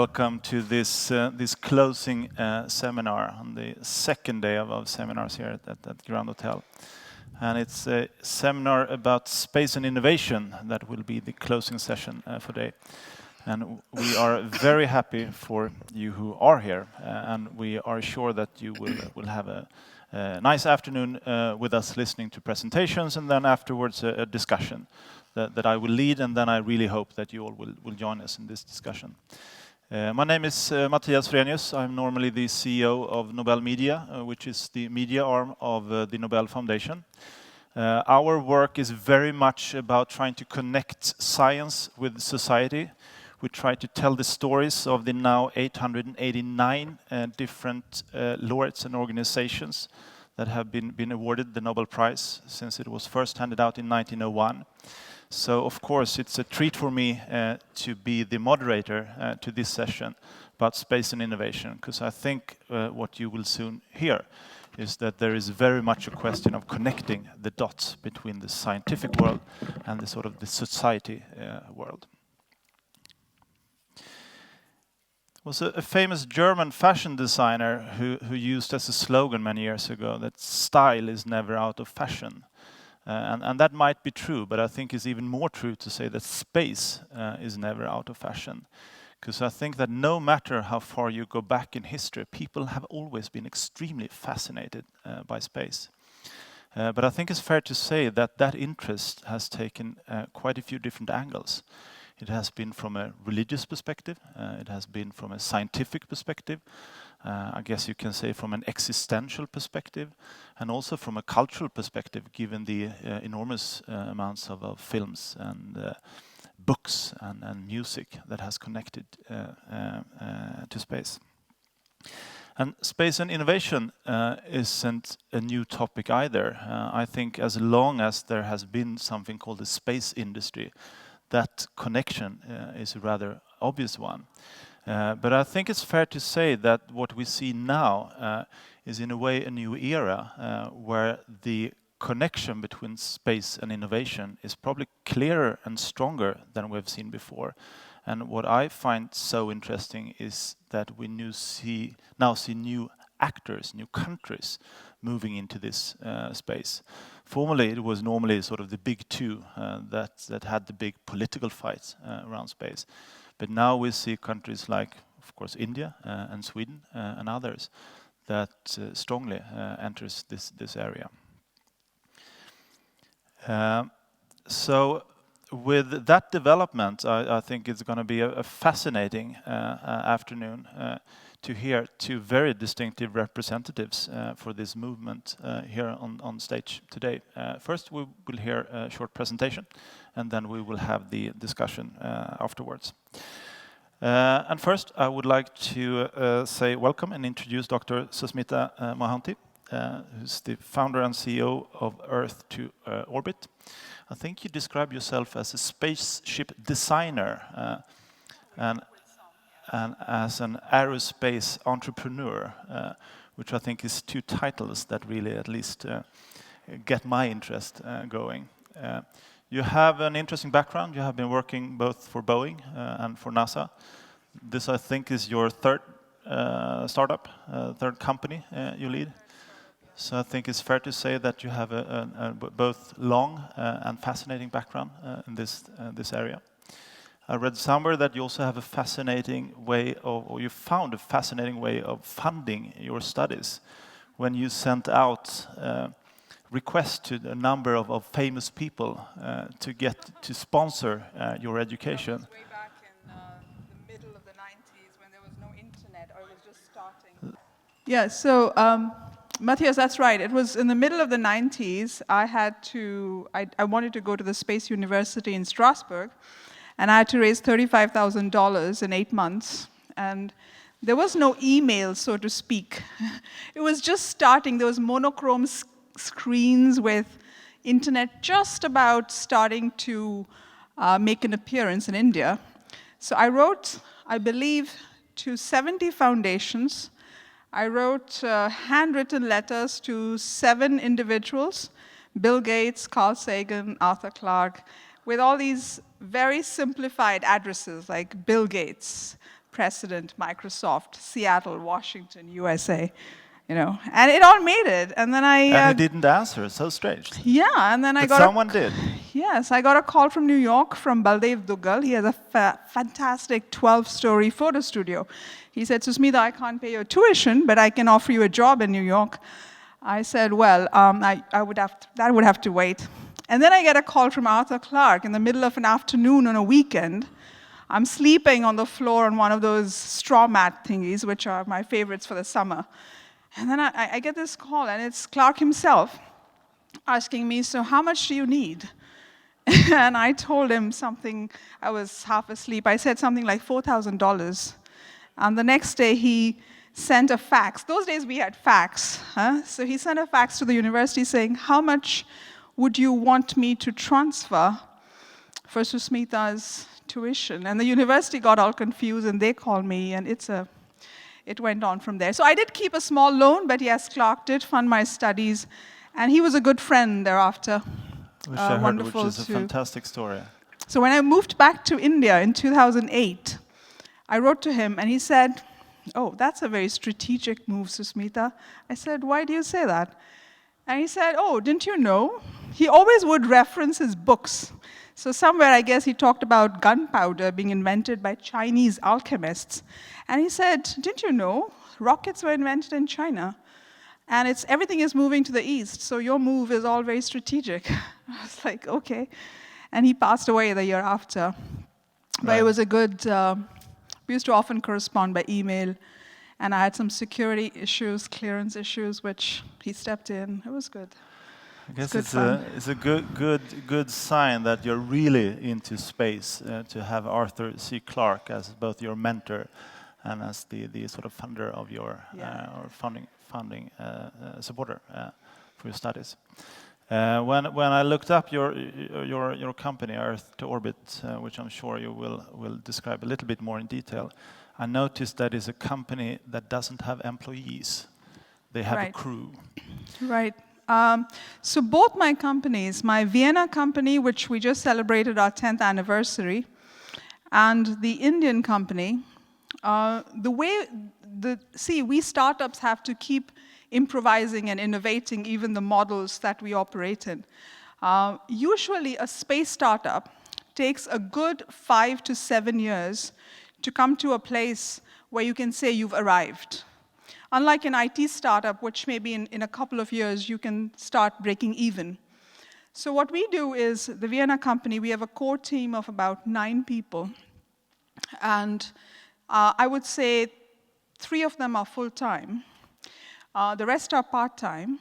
welcome to this closing seminar on the second day of seminars here at Grand Hotel. And it's a seminar about space and innovation that will be the closing session for today. And we are very happy for you who are here, and we are sure that you will have a nice afternoon with us listening to presentations, and then afterwards a discussion that I will lead, and then I really hope that you all will join us in this discussion. My name is Mattias Frenius. I'm normally the CEO of Nobel Media, which is the media arm of the Nobel Foundation. Our work is very much about trying to connect science with society. We try to tell the stories of the now 889 different laureates and organizations that have been awarded the Nobel Prize since it was first handed out in 1901. So, of course, it's a treat for me to be the moderator to this session about space and innovation, because I think what you will soon hear is that there is very much a question of connecting the dots between the scientific world and the sort of the society world. There was a famous German fashion designer who used as a slogan many years ago that style is never out of fashion. And that might be true, but I think it's even more true to say that space is never out of fashion. Because I think that no matter how far you go back in history, people have always been extremely fascinated by space. But I think it's fair to say that that interest has taken quite a few different angles. It has been from a religious perspective, it has been from a scientific perspective, I guess you can say from an existential perspective, and also from a cultural perspective, given the enormous amounts of films and books and music that has connected to space. And space and innovation isn't a new topic either. I think as long as there has been something called the space industry, that connection is a rather obvious one. But I think it's fair to say that what we see now is in a way a new era where the connection between space and innovation is probably clearer and stronger than we've seen before. And what I find so interesting is that we now see new actors, new countries moving into this space. Formerly, it was normally sort of the big two that had the big political fights around space. But now we see countries like, of course, India and Sweden and others that strongly enters this area. So with that development, I think it's going to be a fascinating afternoon to hear two very distinctive representatives for this movement here on stage today. First, we will hear a short presentation, and then we will have the discussion afterwards. And first, I would like to say welcome and introduce Dr. Susmita Mohanty, who's the founder and CEO of Earth to Orbit. I think you describe yourself as a spaceship designer and as an aerospace entrepreneur, which I think is two titles that really at least get my interest going. You have an interesting background. You have been working both for Boeing and for NASA. This, I think, is your third startup, third company you lead. So I think it's fair to say that you have a both long and fascinating background in this area. I read somewhere that you also have a fascinating way of, or you found a fascinating way of funding your studies when you sent out requests to a number of famous people to sponsor your education. That was way back in the middle of the 90s when there was no internet, or it was just starting. Yeah, so Matthias, that's right. It was in the middle of the 90s. I wanted to go to the Space University in Strasbourg, and I had to raise $35,000 in 8 months. And there was no email, so to speak. It was just starting. There was monochrome screens with internet just about starting to make an appearance in India. So I wrote, I believe, to 70 foundations. I wrote handwritten letters to 7 individuals, Bill Gates, Carl Sagan, Arthur Clarke, with all these very simplified addresses like Bill Gates, President, Microsoft, Seattle, Washington, USA, you know, and it all made it. And then And he didn't answer. So strange. yeah, and then I But got someone did. Yes, I got a call from New York from Baldev Duggal. He has a fantastic 12-story photo studio. He said, Susmita, I can't pay your tuition, but I can offer you a job in New York. I said, well, that would have to wait. And then I get a call from Arthur Clarke in the middle of an afternoon on a weekend. I'm sleeping on the floor on one of those straw mat thingies, which are my favorites for the summer. And then I get this call, and it's Clarke himself asking me, so how much do you need? And I told him something, I was half asleep. I said something like $4,000. And the next day, he sent a fax. Those days, we had fax. So he sent a fax to the university saying, how much would you want me to transfer for Susmita's tuition? And the university got all confused, and they called me, and it went on from there. So I did keep a small loan, but yes, Clarke did fund my studies, and he was a good friend thereafter. Which I heard, which is a fantastic story. So when I moved back to India in 2008, I wrote to him, and he said, oh, that's a very strategic move, Susmita. I said, why do you say that? And he said, oh, didn't you know? He always would reference his books. So somewhere, I guess, he talked about gunpowder being invented by Chinese alchemists. And he said, didn't you know? Rockets were invented in China. And everything is moving to the east, so your move is all very strategic. I was like, okay. And he passed away the year after. But it was a good, we used to often correspond by email, and I had some security issues, clearance issues, which he stepped in. It was good. I guess it's a good sign that you're really into space, to have Arthur C. Clarke as both your mentor and as the sort of funder of your or funding supporter for your studies. When I looked up your company, Earth to Orbit, which I'm sure you will describe a little bit more in detail, I noticed that it's a company that doesn't have employees; they have a crew. Right. So both my companies, my Vienna company, which we just celebrated our 10th anniversary, and the Indian company, we startups have to keep improvising and innovating even the models that we operate in. Usually a space startup takes a good 5 to 7 years to come to a place where you can say you've arrived. Unlike an IT startup, which maybe in a couple of years you can start breaking even. So what we do is, the Vienna company, we have a core team of about 9 people. And I would say 3 of them are full-time. The rest are part-time.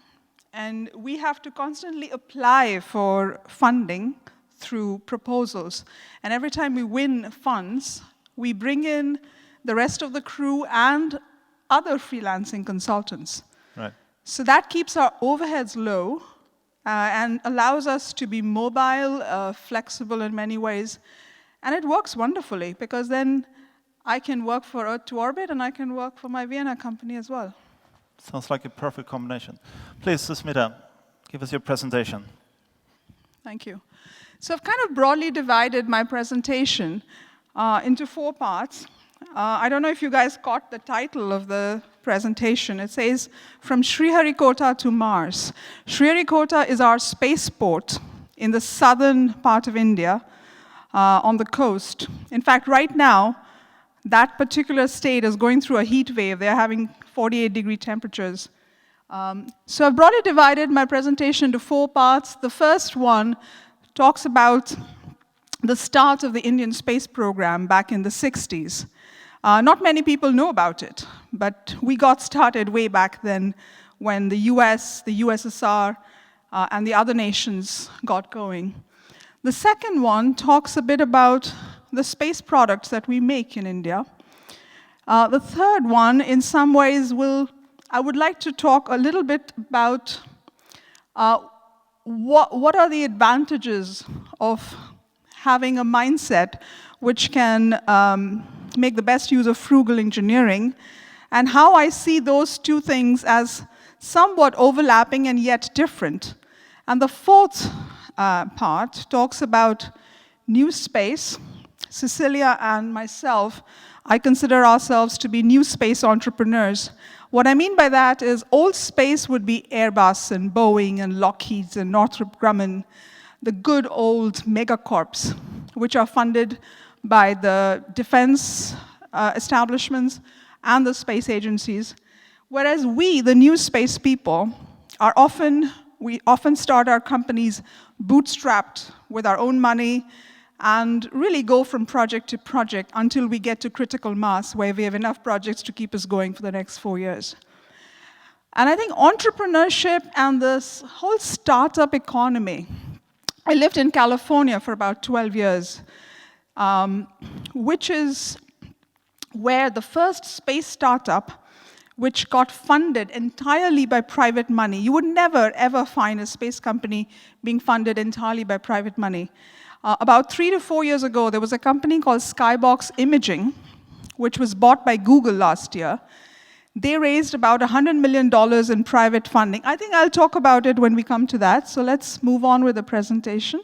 And we have to constantly apply for funding through proposals. And every time we win funds, we bring in the rest of the crew and other freelancing consultants. Right. So that keeps our overheads low and allows us to be mobile, flexible in many ways. And it works wonderfully, because then I can work for Earth to Orbit, and I can work for my Vienna company as well. Sounds like a perfect combination. Please, Susmita, give us your presentation. Thank you. So I've kind of broadly divided my presentation into 4 parts. I don't know if you guys caught the title of the presentation. It says, From Sriharikota to Mars. Sriharikota is our spaceport in the southern part of India, on the coast. In fact, right now, that particular state is going through a heat wave. They're having 48-degree temperatures. So I've broadly divided my presentation into 4 parts. The first one talks about the start of the Indian space program back in the 60s. Not many people know about it, but we got started way back then when the US, the USSR, and the other nations got going. The second one talks a bit about the space products that we make in India. The third one, in some ways, I would like to talk a little bit about what are the advantages of having a mindset which can make the best use of frugal engineering, and how I see those 2 things as somewhat overlapping and yet different. And the fourth part talks about new space. Cecilia and myself I consider ourselves to be new space entrepreneurs. What I mean by that is old space would be Airbus and Boeing and Lockheed and Northrop Grumman, the good old megacorps, which are funded by the defense establishments and the space agencies. Whereas we, the new space people, we often start our companies bootstrapped with our own money and really go from project to project until we get to critical mass where we have enough projects to keep us going for the next 4 years. And I think entrepreneurship and this whole startup economy, I lived in California for about 12 years, which is where the first space startup, which got funded entirely by private money. You would never, ever find a space company being funded entirely by private money. About 3 to 4 years ago, there was a company called Skybox Imaging, which was bought by Google last year. They raised about $100 million in private funding. I think I'll talk about it when we come to that. So let's move on with the presentation.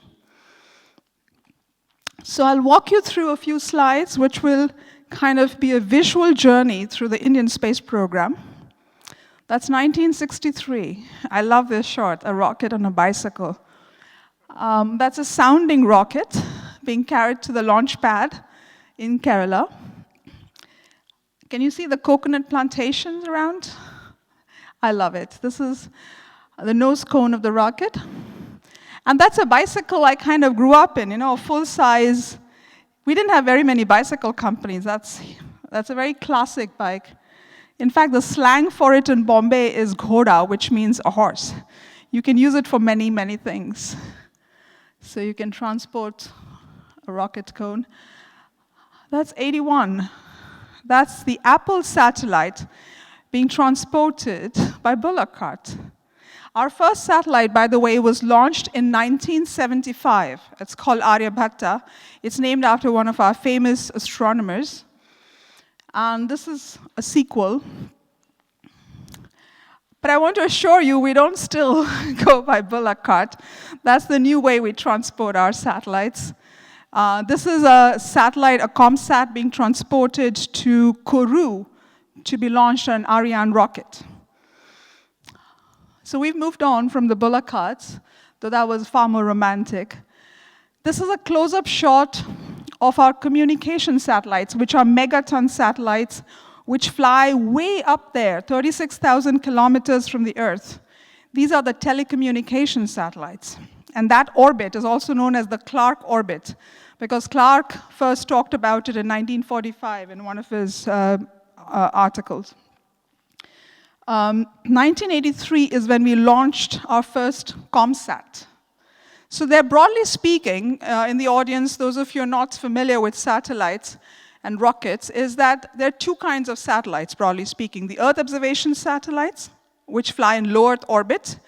So I'll walk you through a few slides, which will kind of be a visual journey through the Indian space program. That's 1963. I love this shot, a rocket on a bicycle. That's a sounding rocket being carried to the launch pad in Kerala. Can you see the coconut plantations around? I love it. This is the nose cone of the rocket. And that's a bicycle I kind of grew up in, a full-size. We didn't have very many bicycle companies. That's a very classic bike. In fact, the slang for it in Bombay is ghoda, which means a horse. You can use it for many, many things. So you can transport a rocket cone. That's 81. That's the Apple satellite being transported by bullock cart. Our first satellite, by the way, was launched in 1975. It's called Aryabhatta. It's named after one of our famous astronomers. And this is a sequel. But I want to assure you, we don't still go by bullock cart. That's the new way we transport our satellites. This is a satellite, a ComSat, being transported to Kourou to be launched on an Ariane rocket. So we've moved on from the bullock carts, though that was far more romantic. This is a close-up shot of our communication satellites, which are megaton satellites, which fly way up there, 36,000 kilometers from the Earth. These are the telecommunication satellites. And that orbit is also known as the Clark orbit, because Clark first talked about it in 1945 in one of his articles. 1983 is when we launched our first ComSat. So there, broadly speaking, in the audience, those of you who are not familiar with satellites and rockets, is that there are two kinds of satellites, broadly speaking. The Earth observation satellites, which fly in low Earth orbit.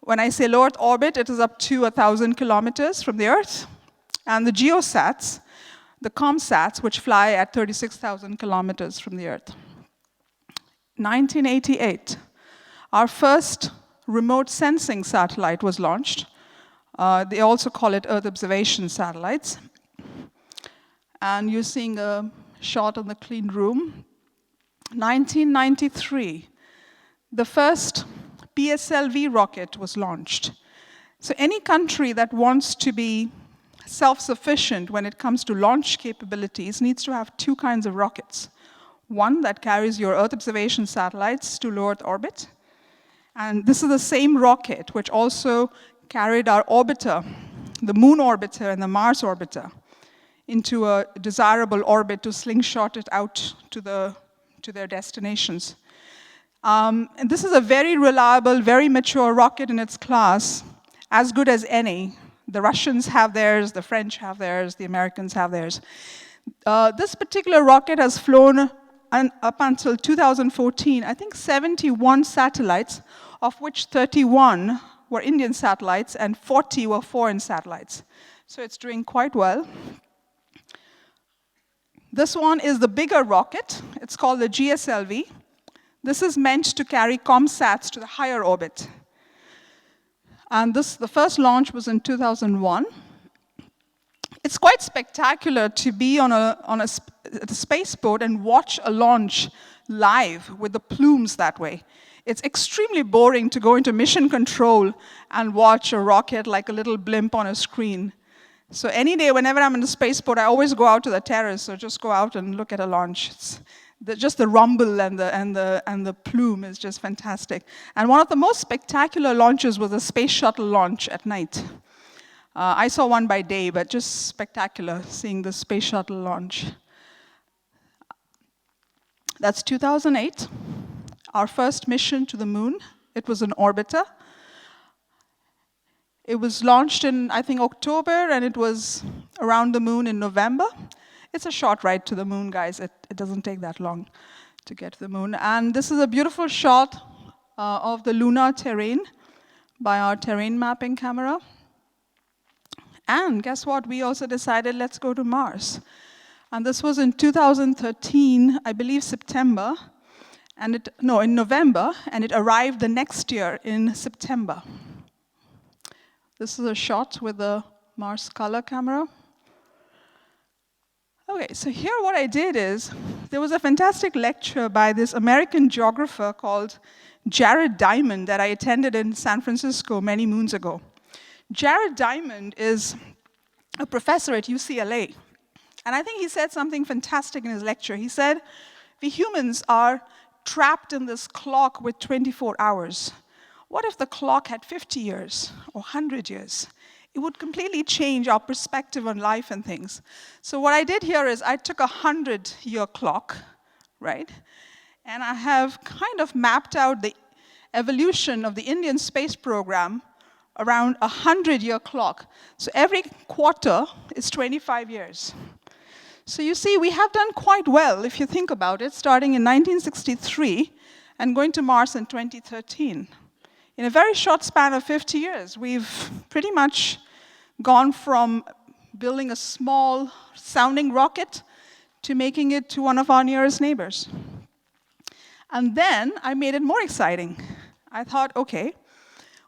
When I say low Earth orbit, it is up to 1,000 kilometers from the Earth. And the geosats, the ComSats, which fly at 36,000 kilometers from the Earth. 1988, our first remote sensing satellite was launched. They also call it Earth observation satellites. And you're seeing a shot of the clean room. 1993, the first PSLV rocket was launched. So any country that wants to be self-sufficient when it comes to launch capabilities needs to have two kinds of rockets. One that carries your Earth observation satellites to low Earth orbit. And this is the same rocket which also carried our orbiter, the Moon orbiter and the Mars orbiter, into a desirable orbit to slingshot it out to their destinations. And this is a very reliable, very mature rocket in its class, as good as any. The Russians have theirs, the French have theirs, the Americans have theirs. This particular rocket has flown up until 2014, I think 71 satellites, of which 31 were Indian satellites and 40 were foreign satellites. So it's doing quite well. This one is the bigger rocket. It's called the GSLV. This is meant to carry ComSats to the higher orbit. And the first launch was in 2001. It's it's quite spectacular to be on a spaceport and watch a launch live with the plumes that way. It's extremely boring to go into mission control and watch a rocket like a little blimp on a screen. So any day, whenever I'm in the spaceport, I always go out to the terrace, or just go out and look at a launch. Just the rumble and the plume is just fantastic. And one of the most spectacular launches was a space shuttle launch at night. I saw one by day, but just spectacular seeing the space shuttle launch. That's 2008, our first mission to the moon. It was an orbiter. It was launched in, I think, October, and it was around the moon in November. It's a short ride to the moon, guys. It doesn't take that long to get to the moon. And this is a beautiful shot of the lunar terrain by our terrain mapping camera. And guess what? We also decided, let's go to Mars. And this was in 2013, I believe September, in November, and it arrived the next year in September. This is a shot with the Mars color camera. Okay, so here what I did is, there was a fantastic lecture by this American geographer called Jared Diamond that I attended in San Francisco many moons ago. Jared Diamond is a professor at UCLA. And I think he said something fantastic in his lecture. He said, we humans are trapped in this clock with 24 hours. What if the clock had 50 years or 100 years? It would completely change our perspective on life and things. So what I did here is I took a 100-year clock, right? And I have kind of mapped out the evolution of the Indian space program around a 100-year clock. So every quarter is 25 years. So you see, we have done quite well, if you think about it, starting in 1963 and going to Mars in 2013. In a very short span of 50 years, we've pretty much gone from building a small sounding rocket to making it to one of our nearest neighbors. And then I made it more exciting. I thought, okay,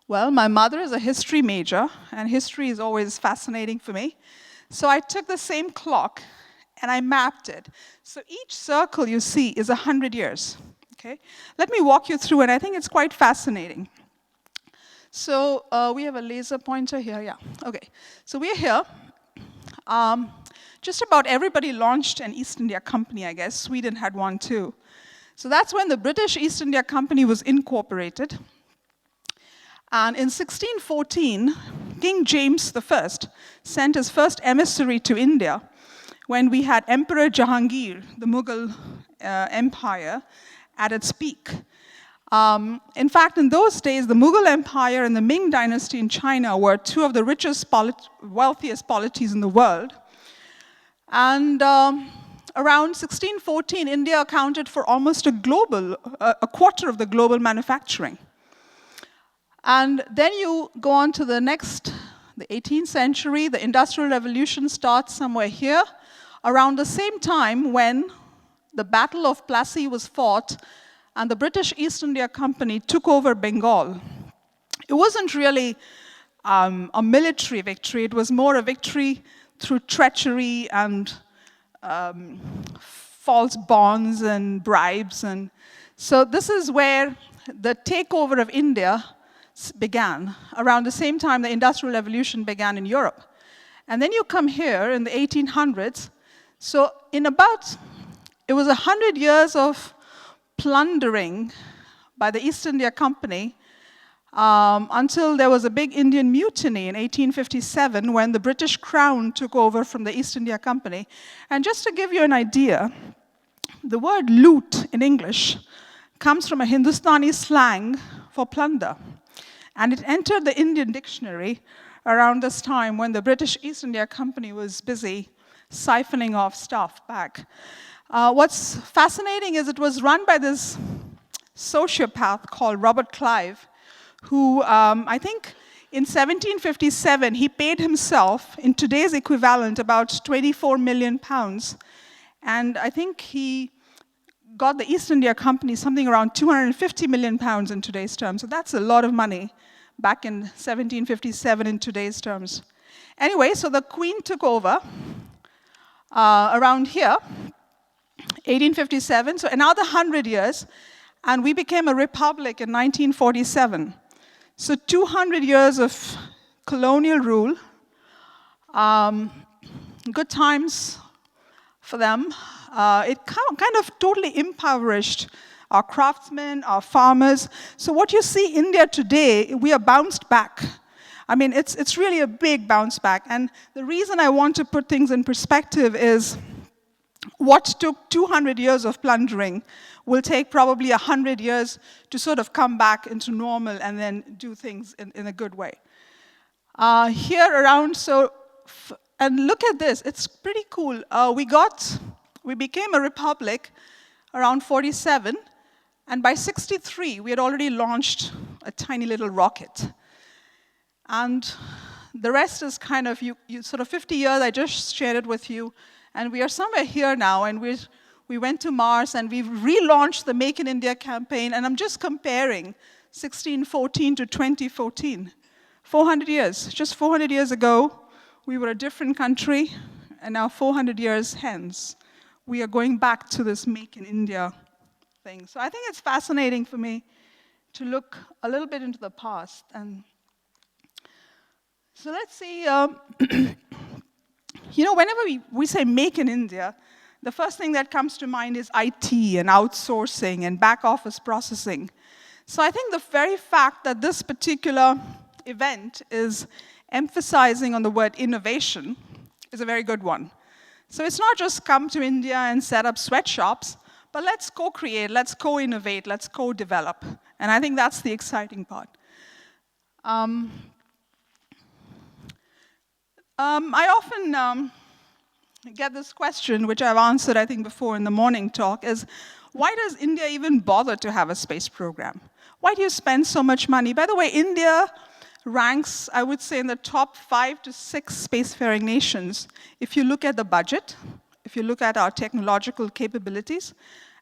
well, my mother is a history major, and history is always fascinating for me. So I took the same clock and I mapped it. So each circle you see is 100 years. Okay? Let me walk you through, and I think it's quite fascinating. So we have a laser pointer here, yeah. Okay, so we're here. Just about everybody launched an East India Company, I guess. Sweden had one too. So that's when the British East India Company was incorporated. And in 1614, King James I sent his first emissary to India when we had Emperor Jahangir, the Mughal Empire, at its peak. In fact, in those days, the Mughal Empire and the Ming Dynasty in China were two of the richest, wealthiest polities in the world. And around 1614, India accounted for almost a quarter of the global manufacturing. And then you go on to the 18th century, the Industrial Revolution starts somewhere here, around the same time when the Battle of Plassey was fought and the British East India Company took over Bengal. It wasn't really a military victory, it was more a victory through treachery and false bonds and bribes. And so this is where the takeover of India began, around the same time the Industrial Revolution began in Europe. And then you come here in the 1800s. So it was 100 years of plundering by the East India Company until there was a big Indian mutiny in 1857 when the British Crown took over from the East India Company. And just to give you an idea, the word loot in English comes from a Hindustani slang for plunder. And it entered the Indian dictionary around this time when the British East India Company was busy siphoning off stuff back. What's fascinating is it was run by this sociopath called Robert Clive, who I think in 1757, he paid himself, in today's equivalent, about 24 million pounds. And I think he got the East India Company something around 250 million pounds in today's terms. So that's a lot of money back in 1757 in today's terms. Anyway, so the Queen took over around here, 1857, so another 100 years, and we became a republic in 1947. So 200 years of colonial rule, good times for them. It kind of totally impoverished our craftsmen, our farmers. So what you see India today, we are bounced back. I mean, it's really a big bounce back. And the reason I want to put things in perspective is what took 200 years of plundering will take probably 100 years to sort of come back into normal and then do things in a good way. Here around, and look at this, it's pretty cool. We became a republic around 47, and by 63, we had already launched a tiny little rocket. And the rest is kind of, you sort of 50 years, I just shared it with you, and we are somewhere here now, and we went to Mars, and we've relaunched the Make in India campaign, and I'm just comparing 1614 to 2014. 400 years, just 400 years ago, we were a different country, and now 400 years hence, we are going back to this Make in India thing. So I think it's fascinating for me to look a little bit into the past. And so let's see, whenever we say Make in India, the first thing that comes to mind is IT and outsourcing and back office processing. So I think the very fact that this particular event is emphasizing on the word innovation is a very good one. So it's not just come to India and set up sweatshops, but let's co-create, let's co-innovate, let's co-develop. And I think that's the exciting part. I often get this question, which I've answered, I think, before in the morning talk, is why does India even bother to have a space program? Why do you spend so much money? By the way, India ranks, I would say, in the top 5 to 6 spacefaring nations. If you look at the budget, if you look at our technological capabilities,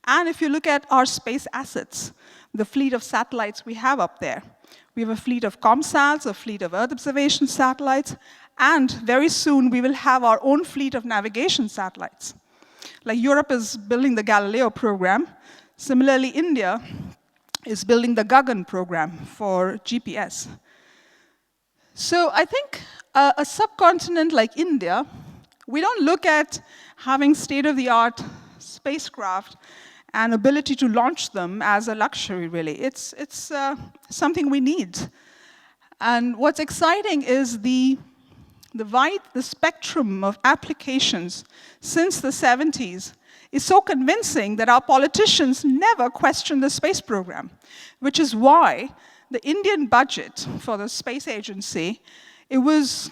and if you look at our space assets, the fleet of satellites we have up there. We have a fleet of ComSats, a fleet of Earth observation satellites, and very soon we will have our own fleet of navigation satellites. Like Europe is building the Galileo program. Similarly, India is building the Gagan program for GPS. So I think a subcontinent like India, we don't look at having state-of-the-art spacecraft and ability to launch them as a luxury, really. It's something we need. And what's exciting is the spectrum of applications since the 70s is so convincing that our politicians never question the space program, which is why the Indian budget for the space agency, it was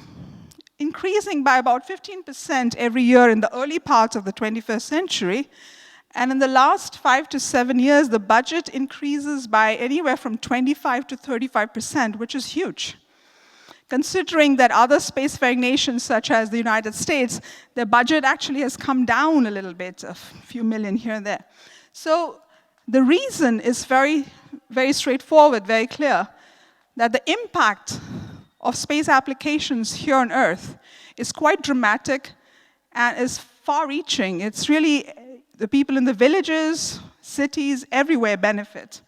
increasing by about 15% every year in the early parts of the 21st century. And in the last 5 to 7 years, the budget increases by anywhere from 25 to 35%, which is huge. Considering that other spacefaring nations, such as the United States, their budget actually has come down a little bit, a few million here and there. So the reason is very, very straightforward, very clear, that the impact of space applications here on Earth is quite dramatic and is far-reaching. It's really the people in the villages, cities, everywhere benefit.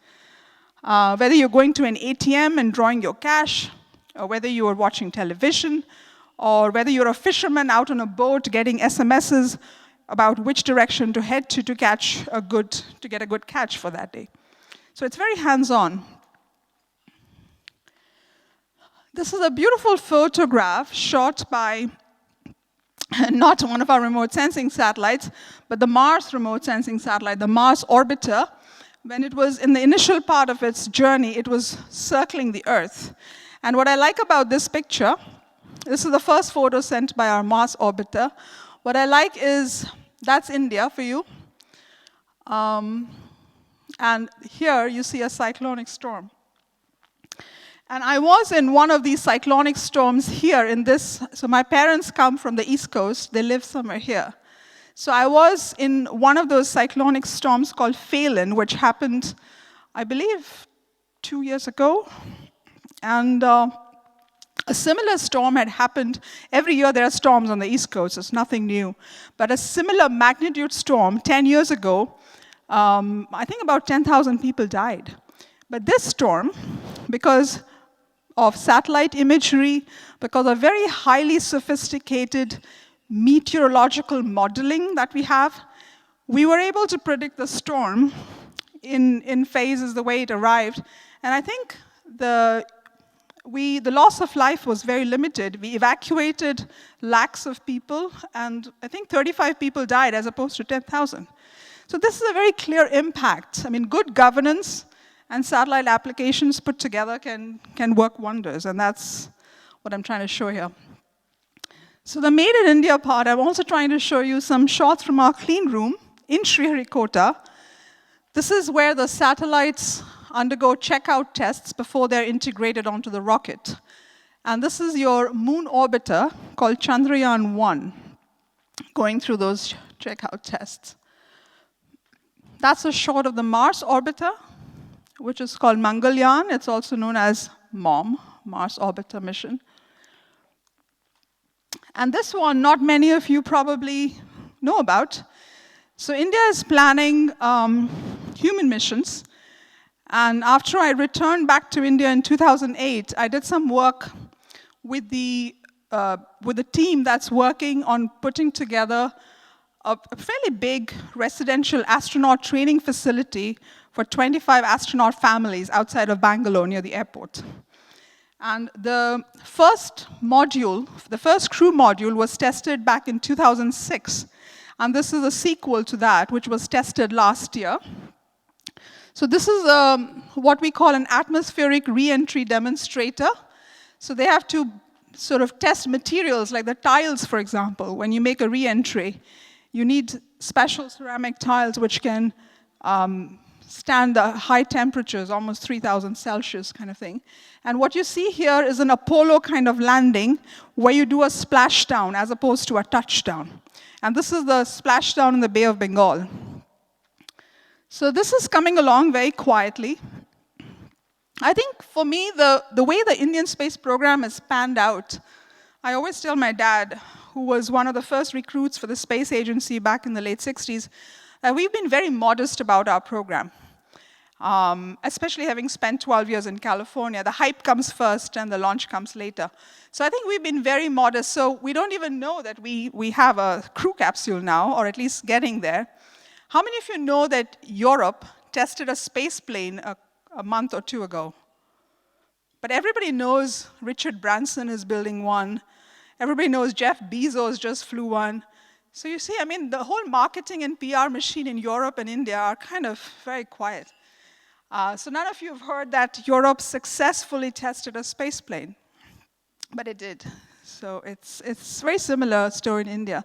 Whether you're going to an ATM and drawing your cash, or whether you are watching television, or whether you're a fisherman out on a boat getting SMSs about which direction to head to get a good catch for that day. So it's very hands-on. This is a beautiful photograph shot by not one of our remote sensing satellites, but the Mars remote sensing satellite, the Mars Orbiter. When it was in the initial part of its journey, it was circling the Earth. And what I like about this picture, this is the first photo sent by our Mars Orbiter. What I like is, that's India for you. And here you see a cyclonic storm. And I was in one of these cyclonic storms here in this, so my parents come from the East Coast, they live somewhere here. So I was in one of those cyclonic storms called Phelan, which happened, I believe, 2 years ago. And A similar storm had happened. Every year there are storms on the East Coast, it's nothing new. But a similar magnitude storm 10 years ago, I think about 10,000 people died. But this storm, because of satellite imagery, because of very highly sophisticated meteorological modeling that we have, we were able to predict the storm in phases the way it arrived. And I think the loss of life was very limited. We evacuated lakhs of people, and I think 35 people died as opposed to 10,000. So this is a very clear impact. I mean, good governance and satellite applications put together can work wonders, and that's what I'm trying to show here. So the Made in India part, I'm also trying to show you some shots from our clean room in Sriharikota. This is where the satellites undergo checkout tests before they're integrated onto the rocket. And this is your moon orbiter called Chandrayaan-1 going through those checkout tests. That's a shot of the Mars orbiter, which is called Mangalyaan. It's also known as MOM, Mars Orbiter Mission. And this one, not many of you probably know about. So India is planning human missions. And after I returned back to India in 2008, I did some work with the team that's working on putting together a fairly big residential astronaut training facility for 25 astronaut families outside of Bangalore near the airport. And the first module, the first crew module, was tested back in 2006. And this is a sequel to that, which was tested last year. So this is what we call an atmospheric re-entry demonstrator. So they have to sort of test materials, like the tiles, for example. When you make a re-entry, you need special ceramic tiles which can stand the high temperatures, almost 3,000 Celsius kind of thing. And what you see here is an Apollo kind of landing where you do a splashdown as opposed to a touchdown. And this is the splashdown in the Bay of Bengal. So this is coming along very quietly. I think for me, the way the Indian space program has panned out, I always tell my dad, who was one of the first recruits for the space agency back in the late 60s, that we've been very modest about our program. Especially having spent 12 years in California. The hype comes first and the launch comes later. So I think we've been very modest. So we don't even know that we have a crew capsule now, or at least getting there. How many of you know that Europe tested a space plane a month or two ago? But everybody knows Richard Branson is building one. Everybody knows Jeff Bezos just flew one. So you see, I mean, the whole marketing and PR machine in Europe and India are kind of very quiet. So none of you have heard that Europe successfully tested a space plane, but it did. So it's a very similar story in India.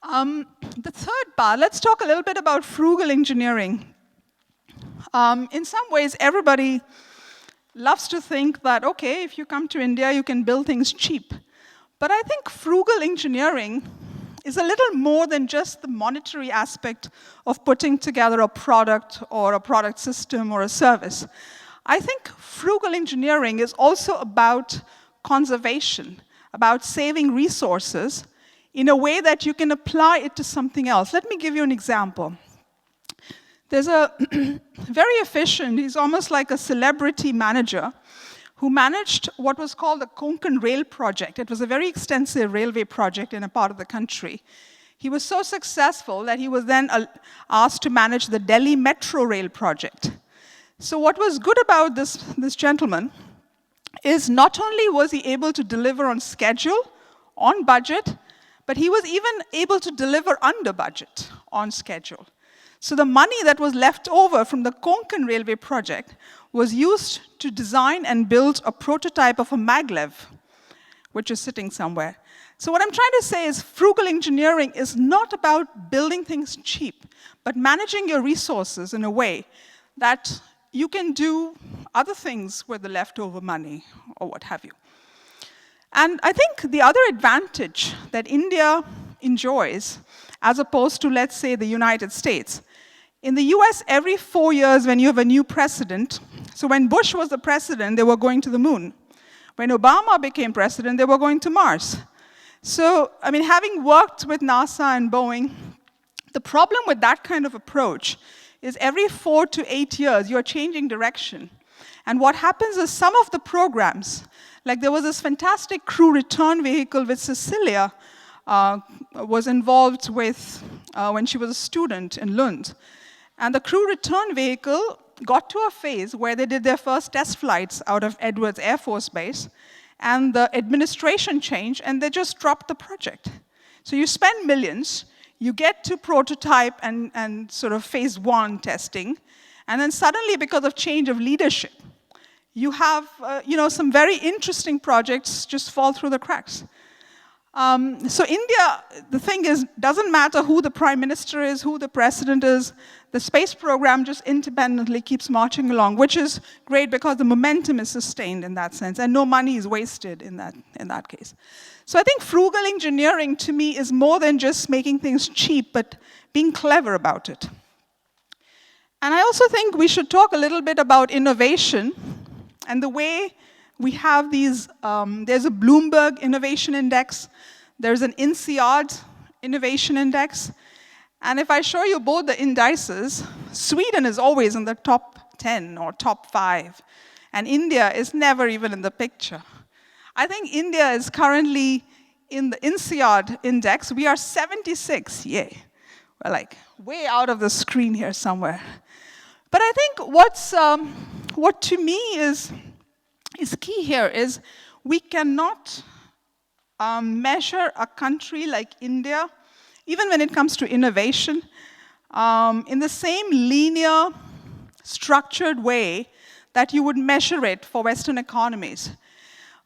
The third part, let's talk a little bit about frugal engineering. In some ways, everybody loves to think that, okay, if you come to India, you can build things cheap. But I think frugal engineering is a little more than just the monetary aspect of putting together a product or a product system or a service. I think frugal engineering is also about conservation, about saving resources in a way that you can apply it to something else. Let me give you an example. There's a very efficient, he's almost like a celebrity manager, who managed what was called the Konkan Rail Project. It was a very extensive railway project in a part of the country. He was so successful that he was then asked to manage the Delhi Metro Rail Project. So what was good about this gentleman is not only was he able to deliver on schedule, on budget, but he was even able to deliver under budget, on schedule. So the money that was left over from the Konkan Railway Project was used to design and build a prototype of a maglev, which is sitting somewhere. So what I'm trying to say is frugal engineering is not about building things cheap, but managing your resources in a way that you can do other things with the leftover money or what have you. And I think the other advantage that India enjoys, as opposed to, let's say, the United States, in the US, every 4 years when you have a new president, so when Bush was the president, they were going to the moon. When Obama became president, they were going to Mars. So, I mean, having worked with NASA and Boeing, the problem with that kind of approach is every 4 to 8 years, you're changing direction. And what happens is some of the programs, like there was this fantastic crew return vehicle with Cecilia, was involved with when she was a student in Lund. And the crew return vehicle got to a phase where they did their first test flights out of Edwards Air Force Base, and the administration changed, and they just dropped the project. So you spend millions, you get to prototype and sort of phase 1 testing, and then suddenly, because of change of leadership, you have some very interesting projects just fall through the cracks. So India, the thing is, doesn't matter who the prime minister is, who the president is, the space program just independently keeps marching along, which is great because the momentum is sustained in that sense, and no money is wasted in that case. So I think frugal engineering, to me, is more than just making things cheap, but being clever about it. And I also think we should talk a little bit about innovation and the way we have these, there's a Bloomberg Innovation Index, there's an INSEAD Innovation Index, and if I show you both the indices, Sweden is always in the top 10 or top 5, and India is never even in the picture. I think India is currently in the INSEAD index. We are 76, yay. We're like way out of the screen here somewhere. But I think what to me is key here is we cannot measure a country like India, even when it comes to innovation, in the same linear, structured way that you would measure it for Western economies.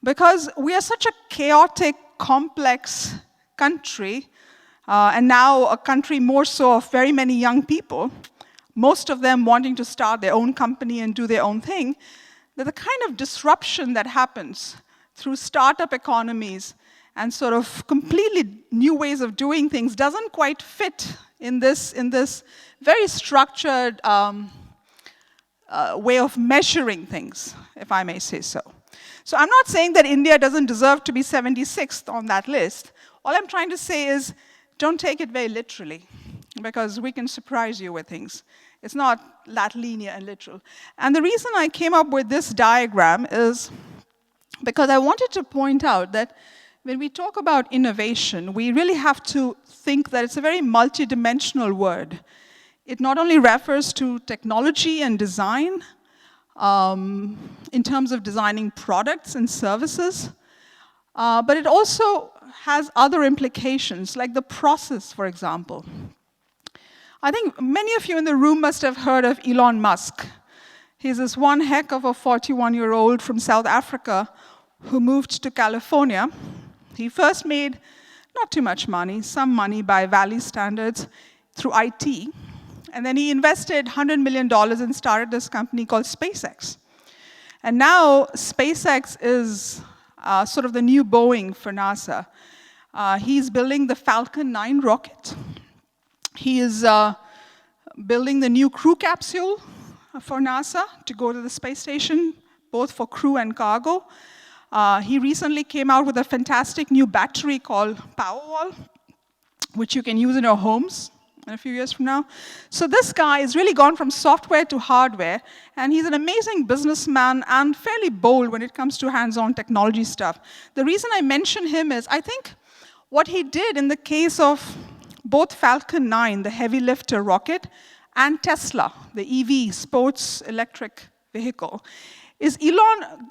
Because we are such a chaotic, complex country, and now a country more so of very many young people, most of them wanting to start their own company and do their own thing, that the kind of disruption that happens through startup economies and sort of completely new ways of doing things doesn't quite fit in this very structured way of measuring things, if I may say so. So I'm not saying that India doesn't deserve to be 76th on that list. All I'm trying to say is don't take it very literally, because we can surprise you with things. It's not that linear and literal. And the reason I came up with this diagram is because I wanted to point out that when we talk about innovation, we really have to think that it's a very multidimensional word. It not only refers to technology and design, in terms of designing products and services, but it also has other implications, like the process, for example. I think many of you in the room must have heard of Elon Musk. He's this one heck of a 41-year-old from South Africa who moved to California. He first made not too much money, some money by Valley standards, through IT. And then he invested $100 million and started this company called SpaceX. And now SpaceX is sort of the new Boeing for NASA. He's building the Falcon 9 rocket. He is building the new crew capsule for NASA to go to the space station, both for crew and cargo. He recently came out with a fantastic new battery called Powerwall, which you can use in your homes in a few years from now. So this guy has really gone from software to hardware, and he's an amazing businessman and fairly bold when it comes to hands-on technology stuff. The reason I mention him is I think what he did in the case of both Falcon 9, the heavy lifter rocket, and Tesla, the EV, sports electric vehicle, is Elon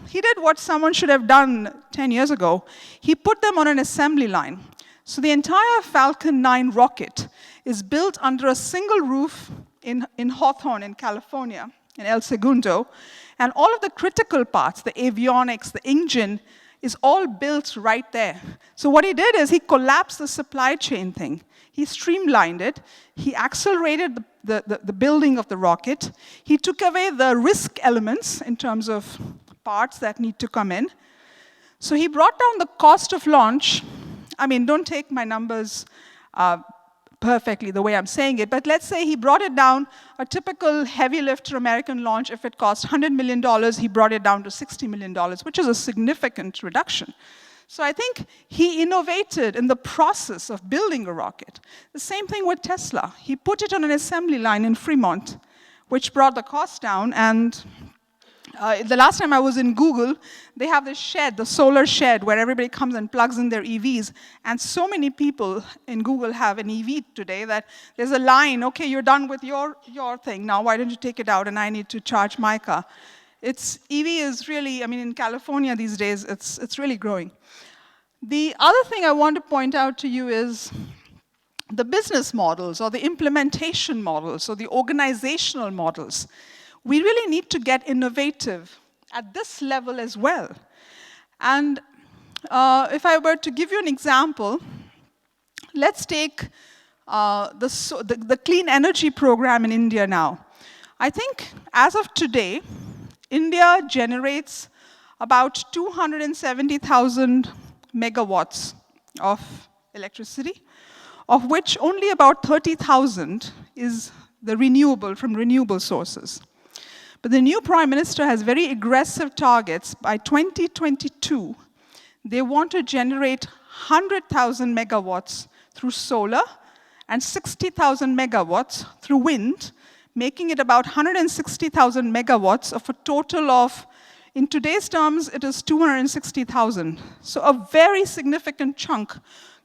he did what someone should have done 10 years ago. He put them on an assembly line. So the entire Falcon 9 rocket is built under a single roof in Hawthorne, in California, in El Segundo, and all of the critical parts, the avionics, the engine, is all built right there. So what he did is he collapsed the supply chain thing. He streamlined it. He accelerated the building of the rocket. He took away the risk elements in terms of parts that need to come in. So he brought down the cost of launch. I mean, don't take my numbers perfectly the way I'm saying it, but let's say he brought it down, a typical heavy lifter American launch, if it cost $100 million, he brought it down to $60 million, which is a significant reduction. So I think he innovated in the process of building a rocket. The same thing with Tesla. He put it on an assembly line in Fremont, which brought the cost down. And the last time I was in Google, they have this shed, the solar shed, where everybody comes and plugs in their EVs. And so many people in Google have an EV today that there's a line, okay, you're done with your thing. Now why don't you take it out and I need to charge my car? EV is really, I mean, in California these days, it's really growing. The other thing I want to point out to you is the business models or the implementation models or the organizational models. We really need to get innovative at this level as well. And if I were to give you an example, let's take the clean energy program in India now. I think as of today, India generates about 270,000 megawatts of electricity, of which only about 30,000 is the renewable from renewable sources. But the new Prime Minister has very aggressive targets. By 2022, they want to generate 100,000 megawatts through solar and 60,000 megawatts through wind, making it about 160,000 megawatts of a total of, in today's terms, it is 260,000. So a very significant chunk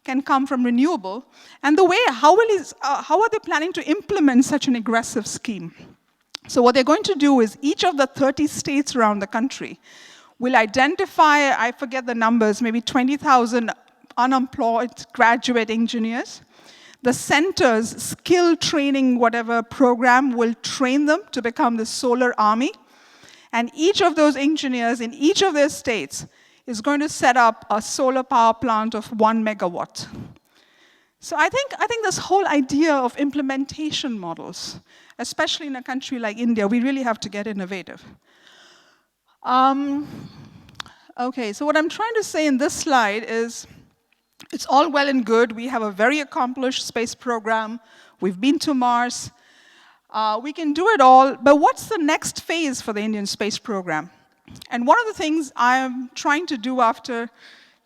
can come from renewable. And the way, how are they planning to implement such an aggressive scheme? So what they're going to do is each of the 30 states around the country will identify, I forget the numbers, maybe 20,000 unemployed graduate engineers. The center's skill training, whatever program, will train them to become the solar army. And each of those engineers in each of their states is going to set up a solar power plant of 1 megawatt. So I think this whole idea of implementation models, especially in a country like India, we really have to get innovative. Okay, so what I'm trying to say in this slide is, it's all well and good. We have a very accomplished space program. We've been to Mars. We can do it all, but what's the next phase for the Indian space program? And one of the things I'm trying to do after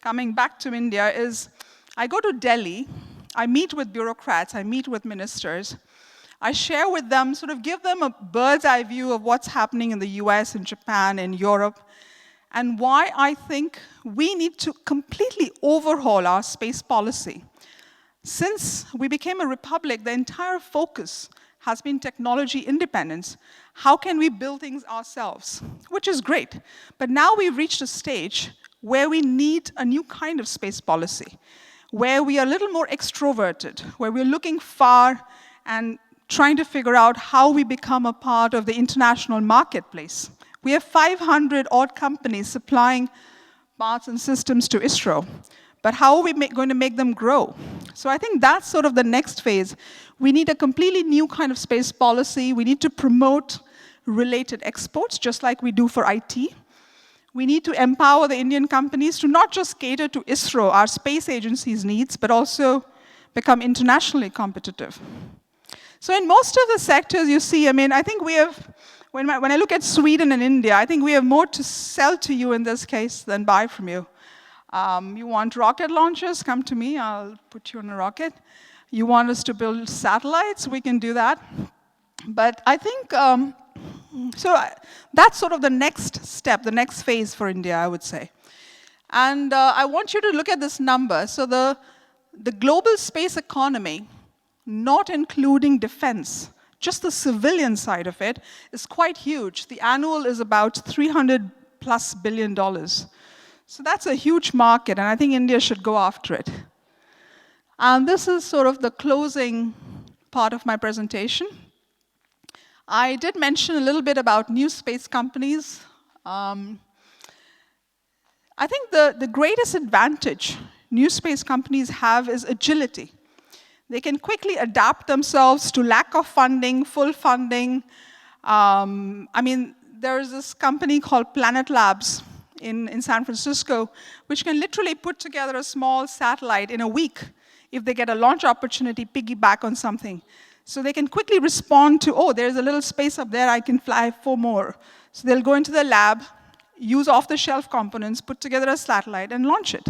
coming back to India is, I go to Delhi, I meet with bureaucrats, I meet with ministers, I share with them, sort of give them a bird's eye view of what's happening in the US and Japan and Europe, and why I think we need to completely overhaul our space policy. Since we became a republic, the entire focus has been technology independence. How can we build things ourselves? Which is great. But now we've reached a stage where we need a new kind of space policy, where we are a little more extroverted, where we're looking far and trying to figure out how we become a part of the international marketplace. We have 500 odd companies supplying parts and systems to ISRO. But how are we going to make them grow? So I think that's sort of the next phase. We need a completely new kind of space policy. We need to promote related exports, just like we do for IT. We need to empower the Indian companies to not just cater to ISRO, our space agency's needs, but also become internationally competitive. So in most of the sectors you see, I mean, I think we have, when I look at Sweden and India, I think we have more to sell to you in this case than buy from you. You want rocket launchers? Come to me, I'll put you on a rocket. You want us to build satellites? We can do that. But I think, that's sort of the next step, the next phase for India, I would say. And I want you to look at this number. So the global space economy, not including defense, just the civilian side of it, is quite huge. The annual is about $300+ billion. So that's a huge market, and I think India should go after it. And this is sort of the closing part of my presentation. I did mention a little bit about new space companies. I think the greatest advantage new space companies have is agility. They can quickly adapt themselves to lack of funding, full funding. I mean, there is this company called Planet Labs in San Francisco, which can literally put together a small satellite in a week if they get a launch opportunity, piggyback on something. So they can quickly respond to, oh, there's a little space up there, I can fly 4 more. So they'll go into the lab, use off-the-shelf components, put together a satellite, and launch it.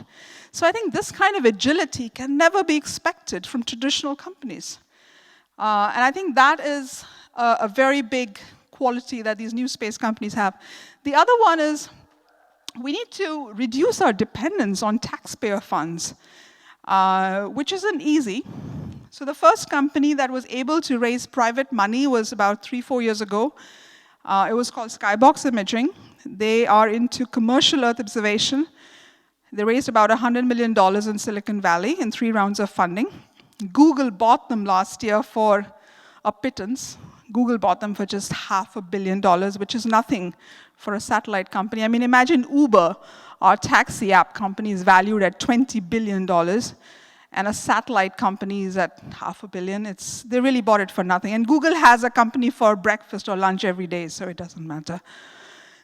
So I think this kind of agility can never be expected from traditional companies. And I think that is a very big quality that these new space companies have. The other one is we need to reduce our dependence on taxpayer funds, which isn't easy. So the first company that was able to raise private money was about 3-4 years ago. It was called Skybox Imaging. They are into commercial Earth observation. They raised about $100 million in Silicon Valley in 3 rounds of funding. Google bought them last year for a pittance. Google bought them for just $500 million, which is nothing for a satellite company. I mean, imagine Uber, our taxi app company, is valued at $20 billion, and a satellite company is at $500 million. They really bought it for nothing. And Google has a company for breakfast or lunch every day, so it doesn't matter.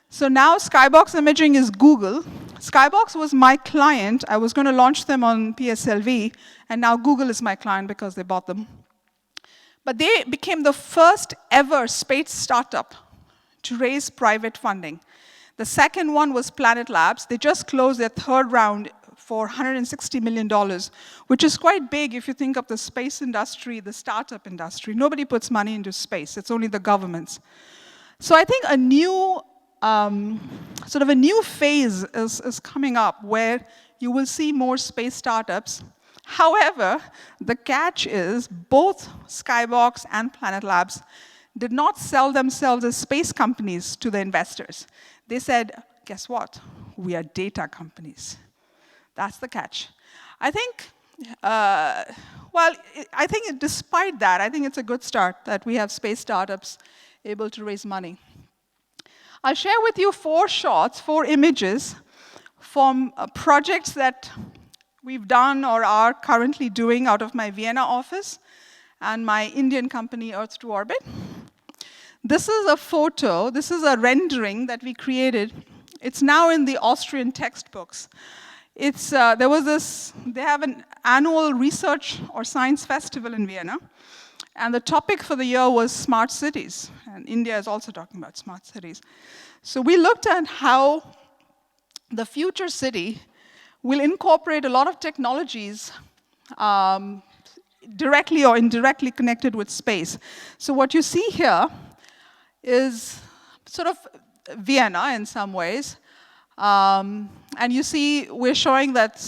So now Skybox Imaging is Google. Skybox was my client. I was going to launch them on PSLV, and now Google is my client because they bought them. But they became the first ever space startup to raise private funding. The second one was Planet Labs. They just closed their 3rd round for $160 million, which is quite big if you think of the space industry, the startup industry. Nobody puts money into space. It's only the governments. So I think a new sort of a new phase is coming up where you will see more space startups. However, the catch is both Skybox and Planet Labs did not sell themselves as space companies to the investors. They said, guess what? We are data companies. That's the catch. I think, despite that, I think it's a good start that we have space startups able to raise money. I'll share with you 4 shots, 4 images from projects that we've done or are currently doing out of my Vienna office and my Indian company, Earth to Orbit. This is a photo, this is a rendering that we created. It's now in the Austrian textbooks. They have an annual research or science festival in Vienna, and the topic for the year was smart cities, and India is also talking about smart cities. So we looked at how the future city will incorporate a lot of technologies directly or indirectly connected with space. So what you see here is sort of Vienna in some ways. And you see we're showing that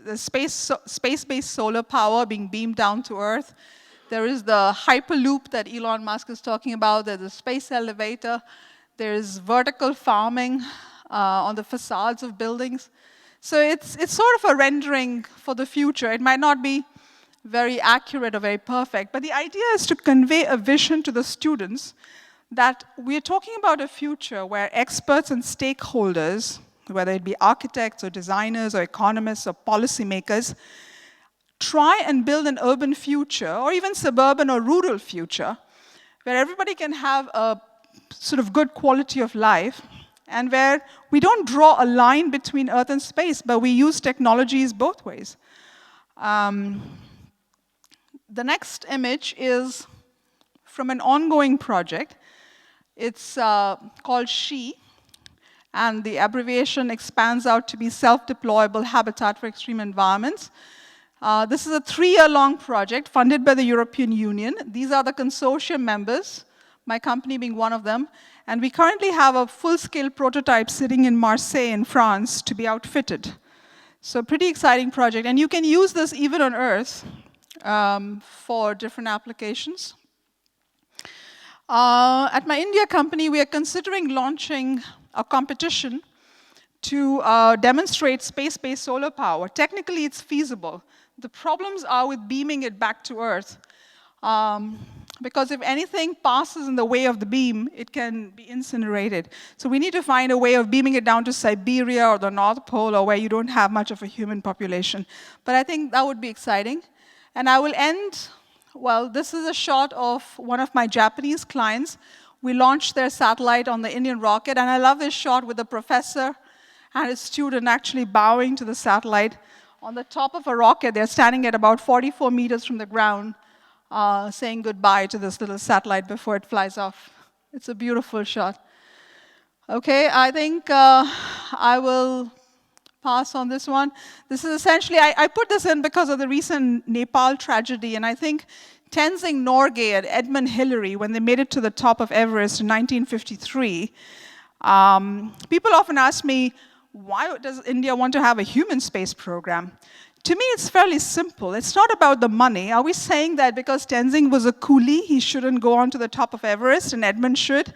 the space-based solar power being beamed down to Earth. There is the Hyperloop that Elon Musk is talking about. There's a space elevator. There's vertical farming on the facades of buildings. So it's sort of a rendering for the future. It might not be very accurate or very perfect, but the idea is to convey a vision to the students that we're talking about a future where experts and stakeholders, whether it be architects or designers or economists or policymakers, try and build an urban future or even suburban or rural future where everybody can have a sort of good quality of life and where we don't draw a line between Earth and space, but we use technologies both ways. The next image is from an ongoing project. It's called SHE, and the abbreviation expands out to be Self-Deployable Habitat for Extreme Environments. This is a 3-year-long project funded by the European Union. These are the consortium members, my company being one of them. And we currently have a full-scale prototype sitting in Marseille in France to be outfitted. So pretty exciting project. And you can use this even on Earth for different applications. At my India company, we are considering launching a competition to demonstrate space-based solar power. Technically, it's feasible. The problems are with beaming it back to Earth. Because if anything passes in the way of the beam, it can be incinerated. So we need to find a way of beaming it down to Siberia or the North Pole or where you don't have much of a human population. But I think that would be exciting. And I will end, well, this is a shot of one of my Japanese clients. We launched their satellite on the Indian rocket, and I love this shot with the professor and his student actually bowing to the satellite on the top of a rocket. They're standing at about 44 meters from the ground, saying goodbye to this little satellite before it flies off. It's a beautiful shot. Okay, I think I will pass on this one. This is essentially, I put this in because of the recent Nepal tragedy, and I think Tenzing Norgay and Edmund Hillary, when they made it to the top of Everest in 1953, people often ask me, why does India want to have a human space program? To me, it's fairly simple. It's not about the money. Are we saying that because Tenzing was a coolie, he shouldn't go on to the top of Everest and Edmund should?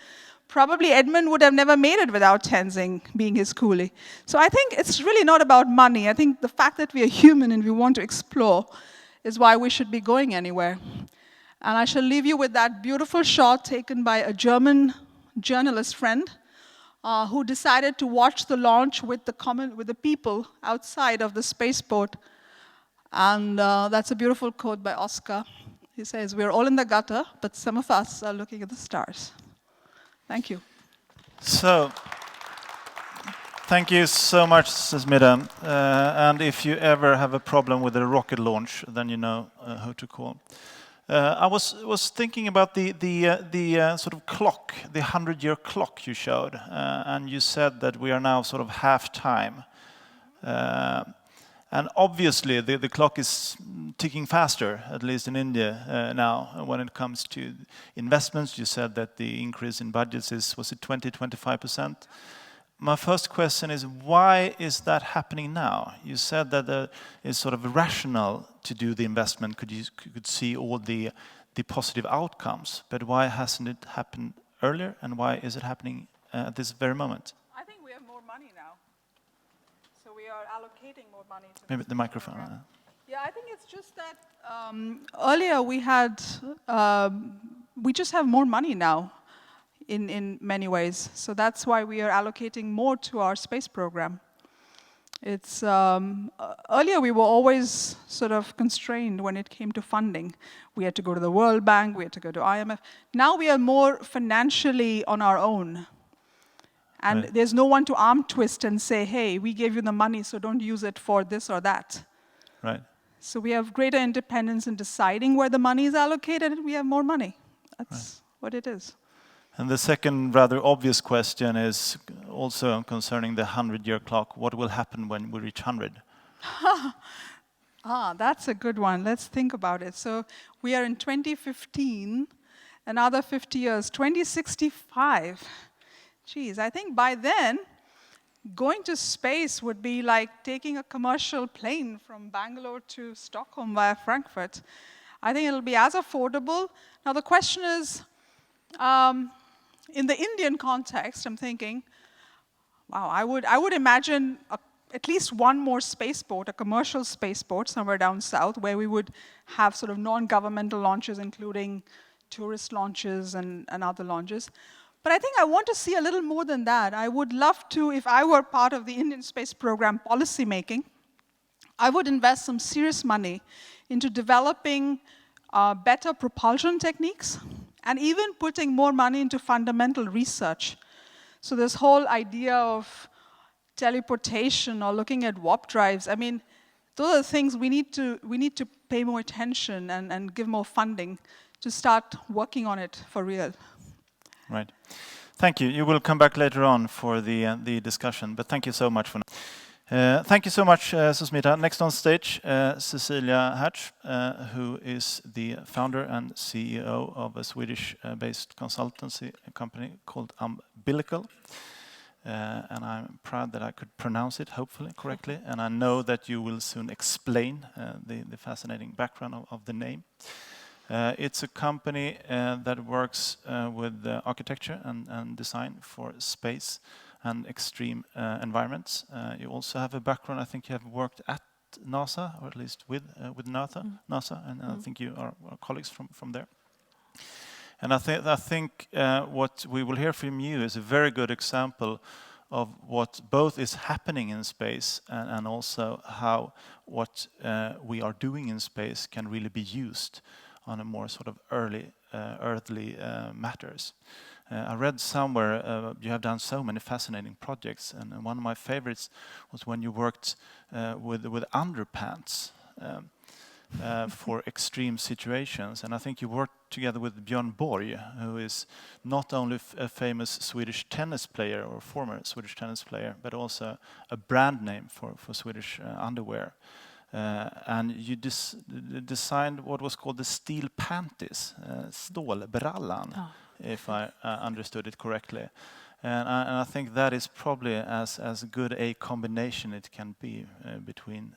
Probably Edmund would have never made it without Tenzing being his coolie. So I think it's really not about money. I think the fact that we are human and we want to explore is why we should be going anywhere. And I shall leave you with that beautiful shot taken by a German journalist friend who decided to watch the launch with the people outside of the spaceport. And that's a beautiful quote by Oscar. He says, "We're all in the gutter, but some of us are looking at the stars." Thank you. So, thank you so much, Susmita. And if you ever have a problem with a rocket launch, then you know who to call. I was thinking about the sort of clock, the 100-year clock you showed, and you said that we are now sort of half time. And obviously, the clock is ticking faster, at least in India now, when it comes to investments. You said that the increase in budgets was it 20-25%? My first question is, why is that happening now? You said that it's sort of rational to do the investment, could see all the positive outcomes, but why hasn't it happened earlier, and why is it happening at this very moment? I think we have more money now. So we are allocating more money to Maybe the microphone. Yeah, I think it's just that earlier we just have more money now in many ways. So that's why we are allocating more to our space program. It's earlier we were always sort of constrained when it came to funding. We had to go to the World Bank, we had to go to IMF. Now we are more financially on our own. And Right. there's no one to arm twist and say, hey, we gave you the money, so don't use it for this or that. Right. So we have greater independence in deciding where the money is allocated, and we have more money. That's what it is. And the second rather obvious question is also concerning the 100-year clock. What will happen when we reach 100? That's a good one. Let's think about it. So we are in 2015, another 50 years, 2065. Geez, I think by then, going to space would be like taking a commercial plane from Bangalore to Stockholm via Frankfurt. I think it'll be as affordable. Now the question is, in the Indian context, I'm thinking, wow, I would imagine at least one more spaceport, a commercial spaceport somewhere down south, where we would have sort of non-governmental launches, including tourist launches and other launches. But I think I want to see a little more than that. I would love to, if I were part of the Indian space program policy making, I would invest some serious money into developing better propulsion techniques and even putting more money into fundamental research. So this whole idea of teleportation or looking at warp drives, I mean, those are the things we need to pay more attention and give more funding to start working on it for real. Right. Thank you. You will come back later on for the discussion, but thank you so much for now. Thank you so much, Susmita. Next on stage, Cecilia Hertz, who is the founder and CEO of a Swedish-based consultancy company called Umbilical. And I'm proud that I could pronounce it, hopefully, correctly. And I know that you will soon explain the fascinating background of the name. It's a company that works with architecture and design for space and extreme environments. You also have a background, I think you have worked at NASA, or at least with NASA, and I think you are colleagues from there. And I think what we will hear from you is a very good example of what both is happening in space and also how what we are doing in space can really be used on a more sort of earthly matters. I read somewhere you have done so many fascinating projects, and one of my favorites was when you worked with underpants for extreme situations. And I think you worked together with Björn Borg, who is not only a famous Swedish tennis player or former Swedish tennis player, but also a brand name for Swedish underwear. And you designed what was called the steel panties, stålbrallan, if I understood it correctly. And I think that is probably as good a combination it can be between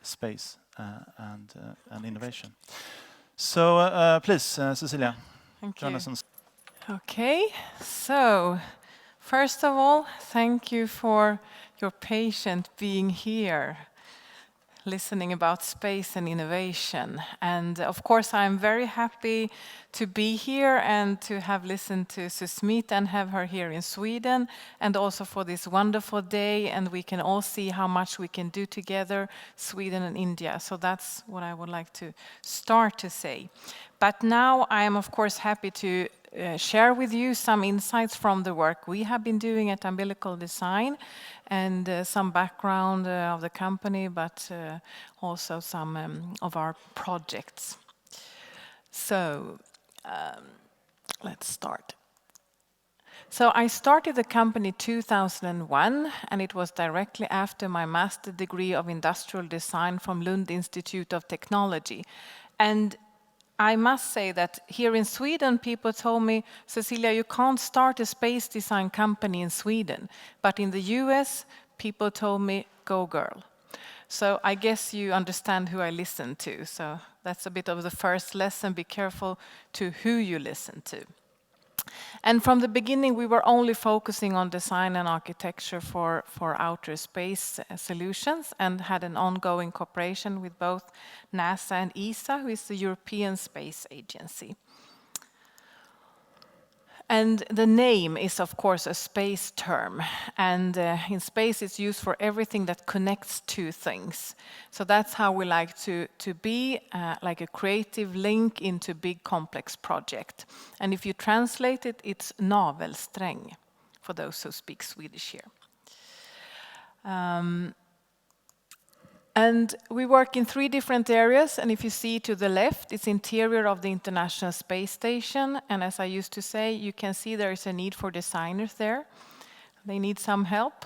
space and innovation. So please, Cecilia, join us on. Okay, so first of all, thank you for your patience being here, listening about space and innovation. And of course, I'm very happy to be here and to have listened to Susmita and have her here in Sweden, and also for this wonderful day, and we can all see how much we can do together, Sweden and India. So that's what I would like to start to say. But now I am, of course, happy to share with you some insights from the work we have been doing at Umbilical Design, and some background of the company, but also some of our projects. So let's start. So I started the company 2001, and it was directly after my master's degree of industrial design from Lund Institute of Technology. And I must say that here in Sweden, people told me, Cecilia, you can't start a space design company in Sweden. But in the US, people told me, go girl. So I guess you understand who I listen to. So that's a bit of the first lesson. Be careful to who you listen to. And from the beginning, we were only focusing on design and architecture for outer space solutions, and had an ongoing cooperation with both NASA and ESA, who is the European Space Agency. And the name is, of course, a space term. And in space, it's used for everything that connects two things. So that's how we like to be, like a creative link into big, complex project. And if you translate it, it's navelsträng, for those who speak Swedish here. And we work in 3 different areas, and if you see to the left, it's interior of the International Space Station, and as I used to say, you can see there is a need for designers there. They need some help.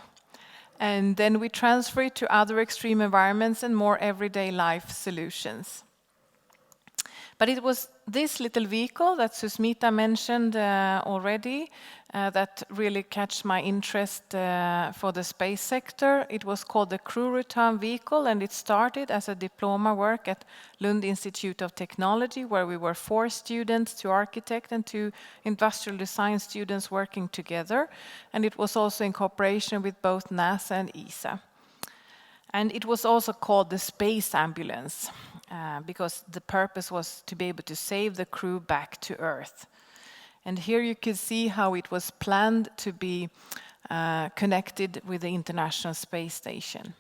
And then we transfer it to other extreme environments and more everyday life solutions. But it was this little vehicle that Susmita mentioned already that really catch my interest for the space sector. It was called the Crew Return Vehicle, and it started as a diploma work at Lund Institute of Technology, where we were 4 students, 2 architects and 2 industrial design students working together. And it was also in cooperation with both NASA and ESA. And it was also called the Space Ambulance, because the purpose was to be able to save the crew back to Earth. And here you can see how it was planned to be connected with the International Space Station.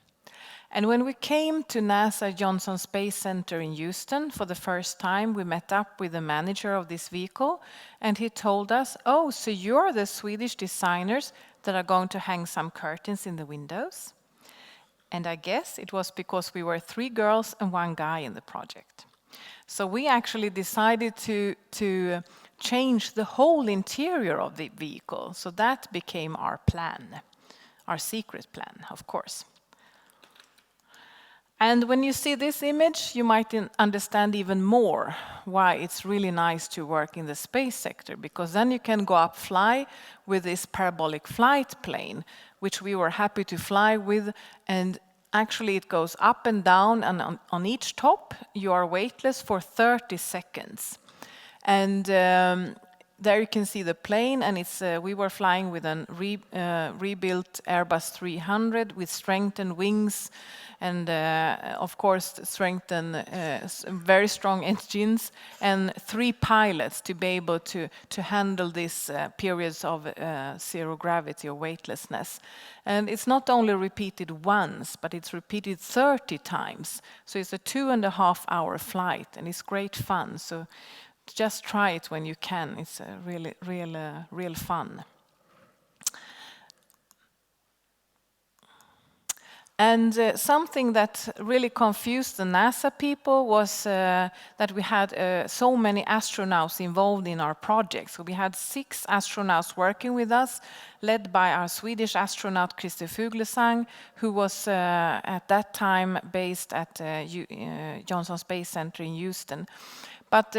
And when we came to NASA Johnson Space Center in Houston for the first time, we met up with the manager of this vehicle, and he told us, oh, so you're the Swedish designers that are going to hang some curtains in the windows? And I guess it was because we were 3 girls and 1 guy in the project. So we actually decided to change the whole interior of the vehicle. So that became our plan, our secret plan, of course. And when you see this image, you might understand even more why it's really nice to work in the space sector, because then you can go up, fly with this parabolic flight plane, which we were happy to fly with, and actually it goes up and down, and on each top you are weightless for 30 seconds. And there you can see the plane, and it's we were flying with a rebuilt Airbus 300 with strengthened wings, and of course strengthened very strong engines, and 3 pilots to be able to handle these periods of zero gravity or weightlessness. And it's not only repeated once, but it's repeated 30 times. So it's a 2.5-hour flight, and it's great fun. So just try it when you can. It's real fun. And something that really confused the NASA people was that we had so many astronauts involved in our project. So we had 6 astronauts working with us, led by our Swedish astronaut Christer Fuglesang, who was at that time based at Johnson Space Center in Houston. But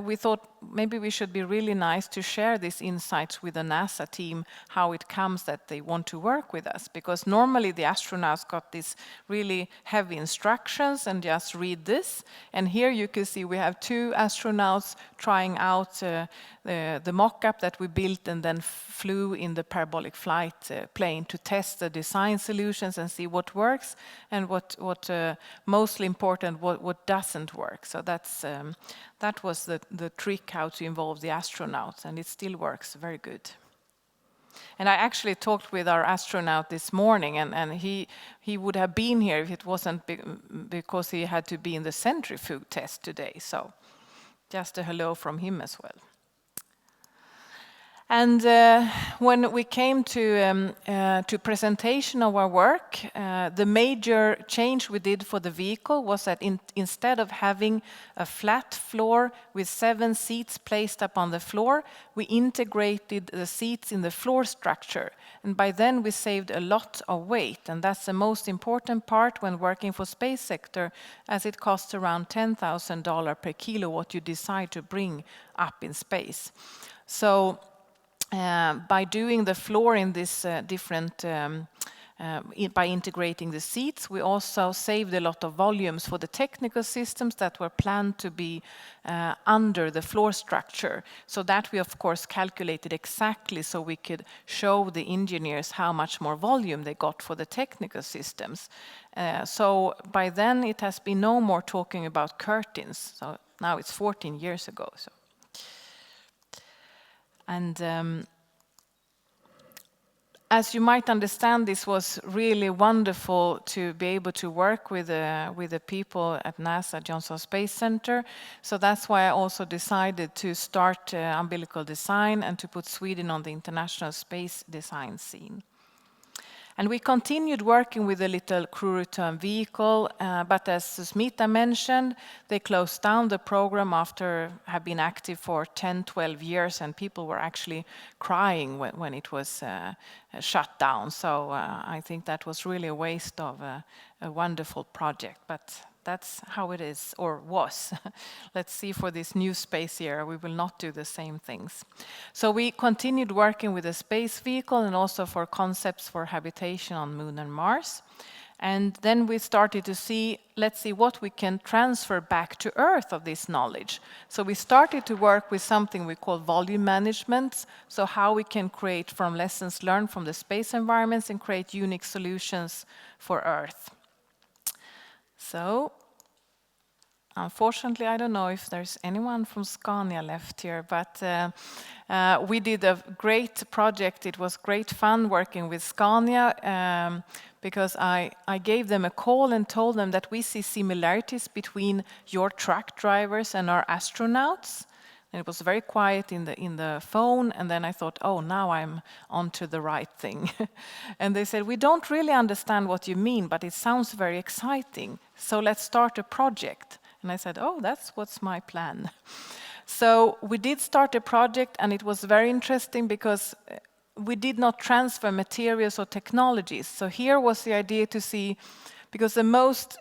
we thought maybe we should be really nice to share these insights with the NASA team, how it comes that they want to work with us. Because normally the astronauts got these really heavy instructions and just read this. And here you can see we have 2 astronauts trying out the mock-up that we built and then flew in the parabolic flight plane to test the design solutions and see what works and what mostly important, what doesn't work. So that was the trick how to involve the astronauts, and it still works very good. And I actually talked with our astronaut this morning, and he would have been here if it wasn't because he had to be in the centrifuge test today. So just a hello from him as well. And when we came to presentation of our work, the major change we did for the vehicle was that instead of having a flat floor with 7 seats placed up on the floor, we integrated the seats in the floor structure. And by then we saved a lot of weight. And that's the most important part when working for space sector, as it costs around $10,000 per kilo what you decide to bring up in space. So by doing the floor in this by integrating the seats, we also saved a lot of volumes for the technical systems that were planned to be under the floor structure. So that we of course calculated exactly so we could show the engineers how much more volume they got for the technical systems. So by then it has been no more talking about curtains. So now it's 14 years ago. So. And as you might understand, this was really wonderful to be able to work with the people at NASA Johnson Space Center. So that's why I also decided to start umbilical design and to put Sweden on the international space design scene. And we continued working with a little crew return vehicle, but as Susmita mentioned, they closed down the program after have been active for 10, 12 years, and people were actually crying when it was shut down. So I think that was really a waste of a wonderful project, but that's how it is, or was. Let's see for this new space era, we will not do the same things. So we continued working with a space vehicle and also for concepts for habitation on Moon and Mars. And then we started to see, let's see what we can transfer back to Earth of this knowledge. So we started to work with something we call volume management. So how we can create from lessons learned from the space environments and create unique solutions for Earth. So, unfortunately, I don't know if there's anyone from Scania left here, but we did a great project. It was great fun working with Scania because I gave them a call and told them that we see similarities between your truck drivers and our astronauts. And it was very quiet in the phone, and then I thought, oh, now I'm onto the right thing. And they said, we don't really understand what you mean, but it sounds very exciting. So let's start a project. And I said, oh, that's what's my plan. So we did start a project, and it was very interesting because we did not transfer materials or technologies. So here was the idea to see, because the most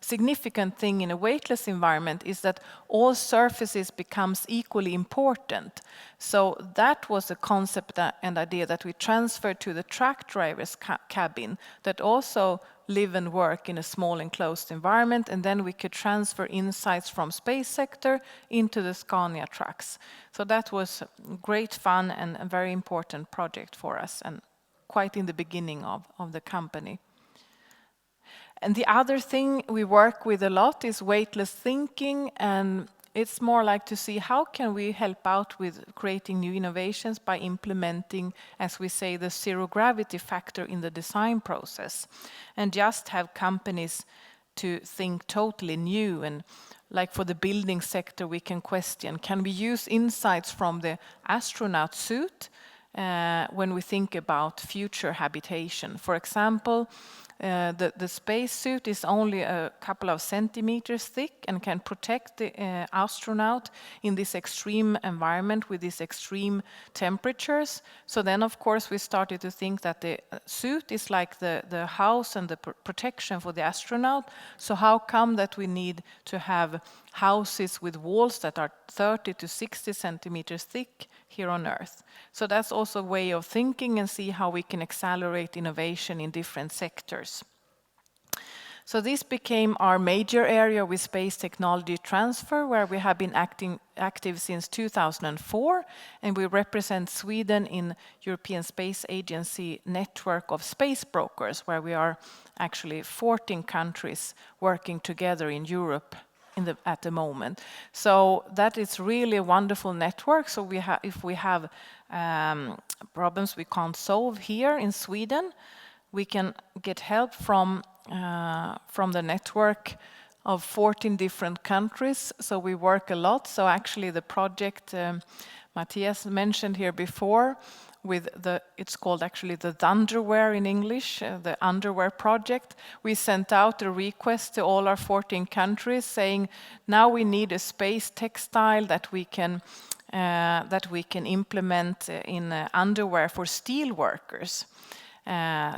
significant thing in a weightless environment is that all surfaces becomes equally important. So that was a concept and idea that we transferred to the truck driver's cabin that also live and work in a small enclosed environment, and then we could transfer insights from space sector into the Scania trucks. So that was great fun and a very important project for us, and quite in the beginning of the company. And the other thing we work with a lot is weightless thinking, and it's more like to see how can we help out with creating new innovations by implementing, as we say, the zero gravity factor in the design process, and just have companies to think totally new. And like for the building sector, we can question, can we use insights from the astronaut suit when we think about future habitation? For example, the space suit is only a couple of centimeters thick and can protect the astronaut in this extreme environment with these extreme temperatures. So then, of course, we started to think that the suit is like the house and the protection for the astronaut. So how come that we need to have houses with walls that are 30 to 60 centimeters thick here on Earth? So that's also a way of thinking and see how we can accelerate innovation in different sectors. So this became our major area with space technology transfer, where we have been active since 2004, and we represent Sweden in European Space Agency network of space brokers, where we are actually 14 countries working together in Europe at the moment. So that is really a wonderful network. So if we have problems we can't solve here in Sweden, we can get help from the network of 14 different countries. So we work a lot. So actually the project Matthias mentioned here before, with it's called actually the Thunderwear in English, the underwear project. We sent out a request to all our 14 countries saying, now we need a space textile that we can implement in underwear for steel workers.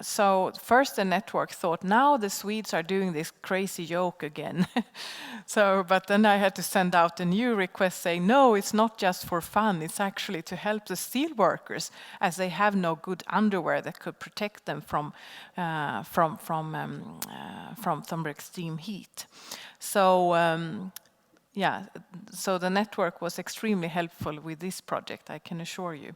So first the network thought, now the Swedes are doing this crazy joke again. But then I had to send out a new request saying, no, it's not just for fun, it's actually to help the steel workers, as they have no good underwear that could protect them from extreme heat. So so the network was extremely helpful with this project, I can assure you.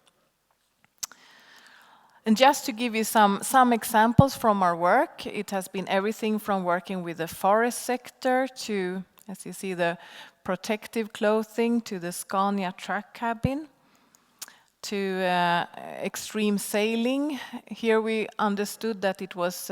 And just to give you some examples from our work, it has been everything from working with the forest sector to, as you see, the protective clothing, to the Scania truck cabin, to extreme sailing. Here we understood that it was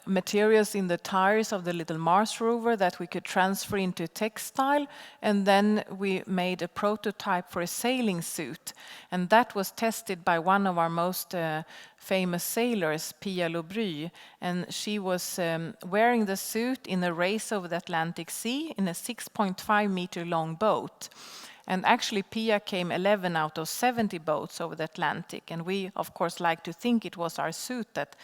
materials in the tires of the little Mars rover that we could transfer into textile, and then we made a prototype for a sailing suit, and that was tested by one of our most famous sailors, Pia Lobry, and she was wearing the suit in a race over the Atlantic Sea in a 6.5 meter long boat. And actually, Pia came 11 out of 70 boats over the Atlantic. And we, of course, like to think it was our suit that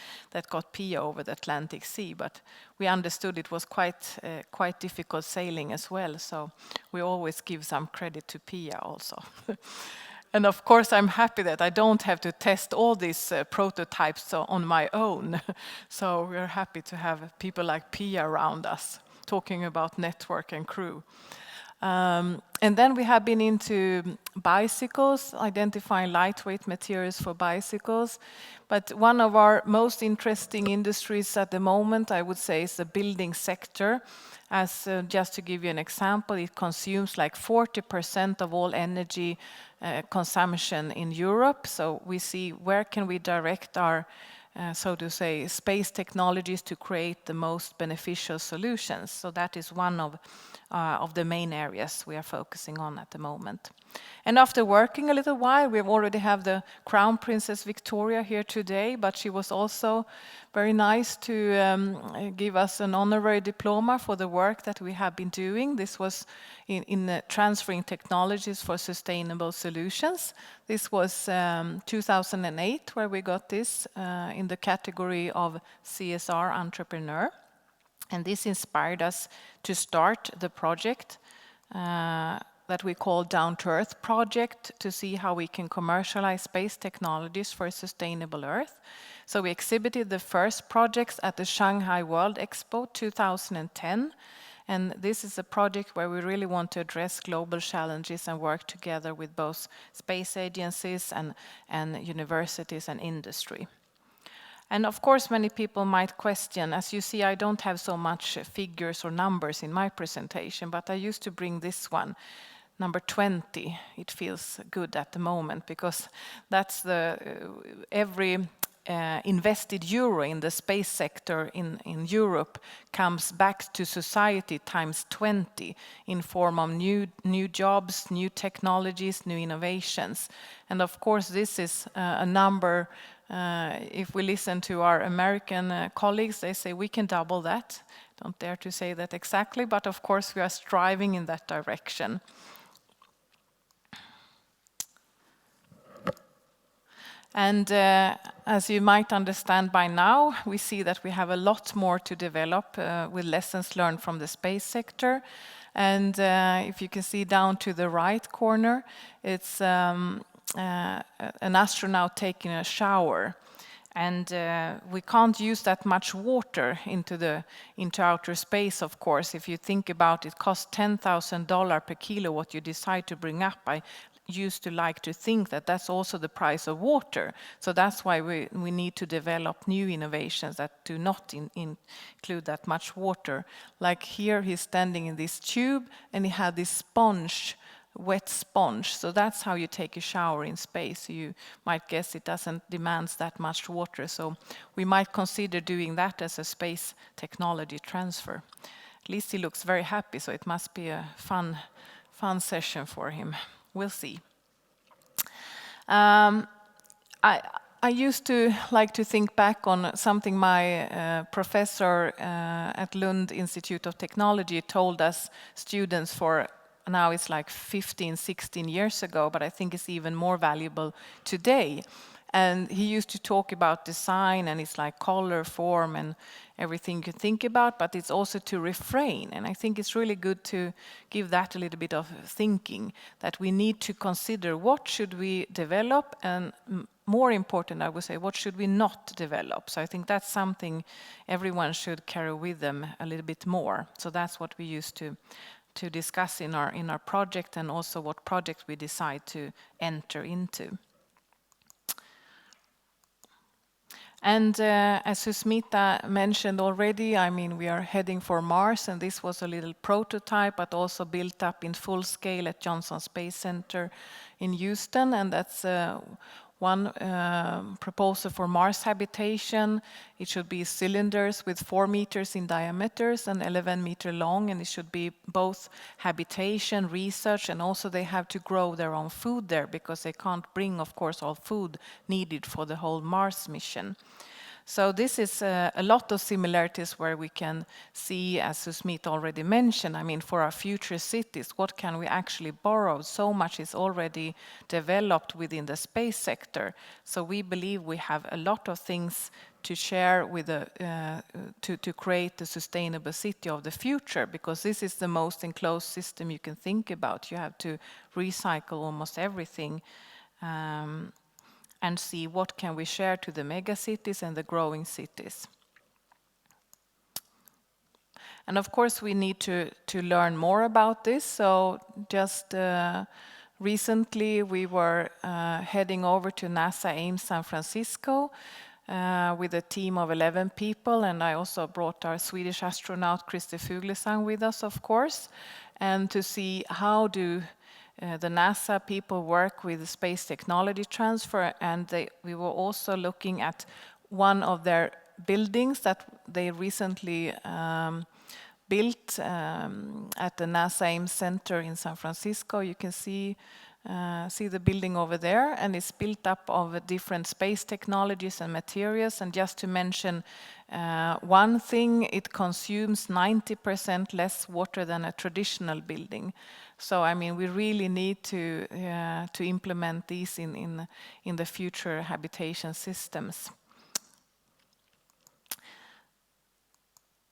got Pia over the Atlantic Sea. But we understood it was quite difficult sailing as well. So we always give some credit to Pia also. And of course, I'm happy that I don't have to test all these prototypes on my own. So we're happy to have people like Pia around us talking about network and crew. And then we have been into bicycles, identifying lightweight materials for bicycles. But one of our most interesting industries at the moment, I would say, is the building sector. As just to give you an example, it consumes like 40% of all energy consumption in Europe. So we see where can we direct our so to say, space technologies to create the most beneficial solutions. So that is one of the main areas we are focusing on at the moment. And after working a little while, we already have the Crown Princess Victoria here today, but she was also very nice to give us an honorary diploma for the work that we have been doing. This was in transferring technologies for sustainable solutions. This was 2008 where we got this in the category of CSR entrepreneur. And this inspired us to start the project that we call Down to Earth project, to see how we can commercialize space technologies for a sustainable Earth. So we exhibited the first projects at the Shanghai World Expo 2010. And this is a project where we really want to address global challenges and work together with both space agencies and universities and industry. And of course, many people might question, as you see, I don't have so much figures or numbers in my presentation, but I used to bring this one, number 20. It feels good at the moment because that's every invested euro in the space sector in Europe comes back to society times 20 in form of new jobs, new technologies, new innovations. And of course, this is a number, if we listen to our American colleagues, they say we can double that. Don't dare to say that exactly, but of course we are striving in that direction. And as you might understand by now, we see that we have a lot more to develop with lessons learned from the space sector. And if you can see down to the right corner, it's an astronaut taking a shower. And we can't use that much water into outer space, of course. If you think about it, costs $10,000 per kilo what you decide to bring up. I used to like to think that that's also the price of water. So that's why we need to develop new innovations that do not include that much water. Like here, he's standing in this tube, and he had this sponge, wet sponge. So that's how you take a shower in space. You might guess it doesn't demand that much water. So we might consider doing that as a space technology transfer. At least he looks very happy, so it must be a fun session for him. We'll see. I used to like to think back on something my professor at Lund Institute of Technology told us students for now it's like 15, 16 years ago, but I think it's even more valuable today. And he used to talk about design, and it's like color, form, and everything you can think about, but it's also to refrain. And I think it's really good to give that a little bit of thinking, that we need to consider what should we develop, and more important, I would say, what should we not develop. So I think that's something everyone should carry with them a little bit more. So that's what we used to discuss in our project, and also what project we decide to enter into. And as Susmita mentioned already, I mean, we are heading for Mars, and this was a little prototype, but also built up in full scale at Johnson Space Center in Houston, and that's one proposal for Mars habitation. It should be cylinders with 4 meters in diameters and 11 meters long, and it should be both habitation, research, and also they have to grow their own food there, because they can't bring, of course, all food needed for the whole Mars mission. So this is a lot of similarities where we can see, as Susmita already mentioned, I mean, for our future cities, what can we actually borrow? So much is already developed within the space sector. So we believe we have a lot of things to share with to create the sustainable city of the future, because this is the most enclosed system you can think about. You have to recycle almost everything. And see what can we share to the megacities and the growing cities. And of course we need to learn more about this. So just recently we were heading over to NASA Ames San Francisco with a team of 11 people, and I also brought our Swedish astronaut Christer Fuglesang with us, of course, and to see how do the NASA people work with space technology transfer, and we were also looking at one of their buildings that they recently built at the NASA Ames Center in San Francisco. You can see the building over there, and it's built up of different space technologies and materials. And just to mention one thing, it consumes 90% less water than a traditional building. So I mean, we really need to implement these in the future habitation systems.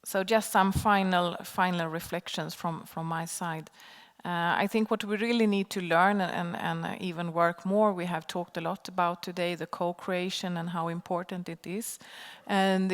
So just some final reflections from my side. I think what we really need to learn and even work more, we have talked a lot about today, the co-creation and how important it is. And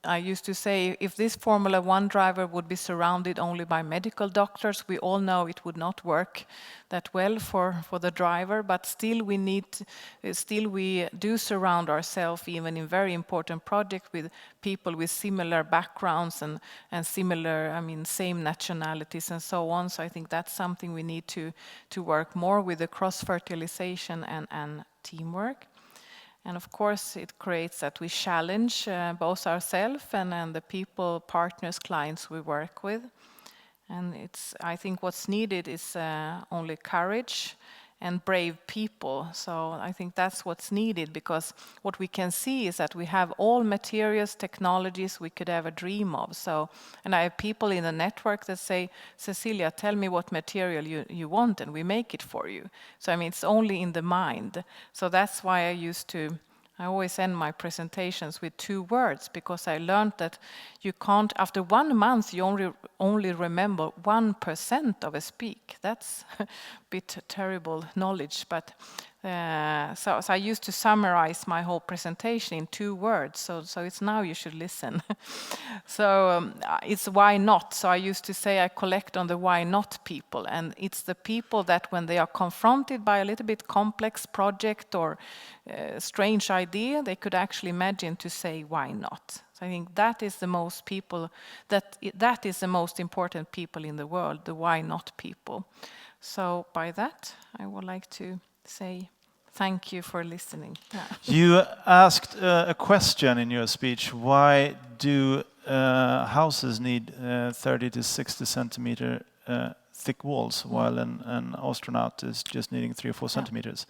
I used to say, if this Formula One driver would be surrounded only by medical doctors, we all know it would not work that well for the driver, but still we do surround ourselves, even in very important projects, with people with similar backgrounds and similar, I mean, same nationalities and so on. So I think that's something we need to work more with, the cross-fertilization and teamwork. And of course, it creates that we challenge both ourselves and the people, partners, clients we work with. And I think what's needed is only courage and brave people. So I think that's what's needed, because what we can see is that we have all materials, technologies we could ever dream of. So, and I have people in the network that say, Cecilia, tell me what material you want and we make it for you. So I mean, it's only in the mind. So that's why I always end my presentations with 2 words, because I learned that you can't, after 1 month, you only remember 1% of a speak. That's a bit terrible knowledge, but so I used to summarize my whole presentation in 2 words, so it's now you should listen. So it's why not. So I used to say I collect on the why not people, and it's the people that when they are confronted by a little bit complex project or strange idea, they could actually imagine to say why not. So I think that is the most people, that is the most important people in the world, the why not people. So by that, I would like to say thank you for listening. Yeah. You asked a question in your speech. Why do houses need 30 to 60 centimeter thick walls, while an astronaut is just needing 3 or 4 centimeters?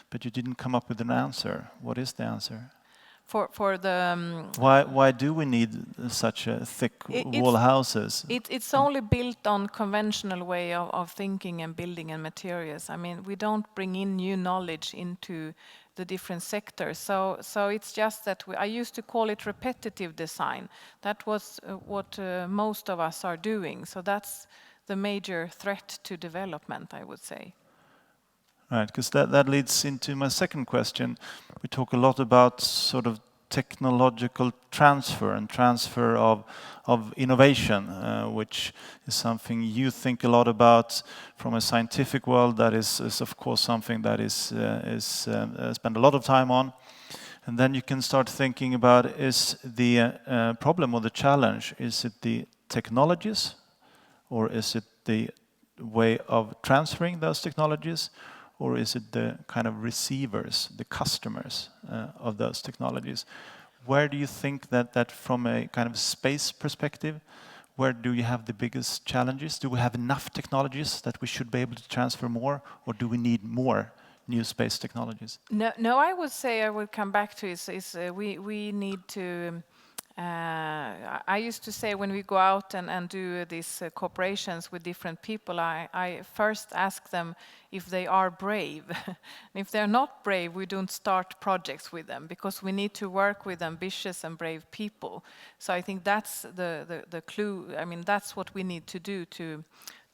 But you didn't come up with an answer. What is the answer? For the why do we need such a thick wall houses? It's only built on conventional way of thinking and building and materials. I mean, we don't bring in new knowledge into the different sectors. So it's just that I used to call it repetitive design. That was what most of us are doing. So that's the major threat to development, I would say. Right, because that leads into my second question. We talk a lot about sort of technological transfer and transfer of innovation, which is something you think a lot about from a scientific world. That is of course something that is spent a lot of time on. And then you can start thinking about, is the problem or the challenge, is it the technologies, or is it the way of transferring those technologies, or is it the kind of receivers, the customers of those technologies? Where do you think that from a kind of space perspective, where do you have the biggest challenges? Do we have enough technologies that we should be able to transfer more, or do we need more new space technologies? No, I would say, I will come back to it, we need to... I used to say when we go out and do these cooperations with different people, I first ask them if they are brave. If they're not brave, we don't start projects with them, because we need to work with ambitious and brave people. So I think that's the clue. I mean, that's what we need to do to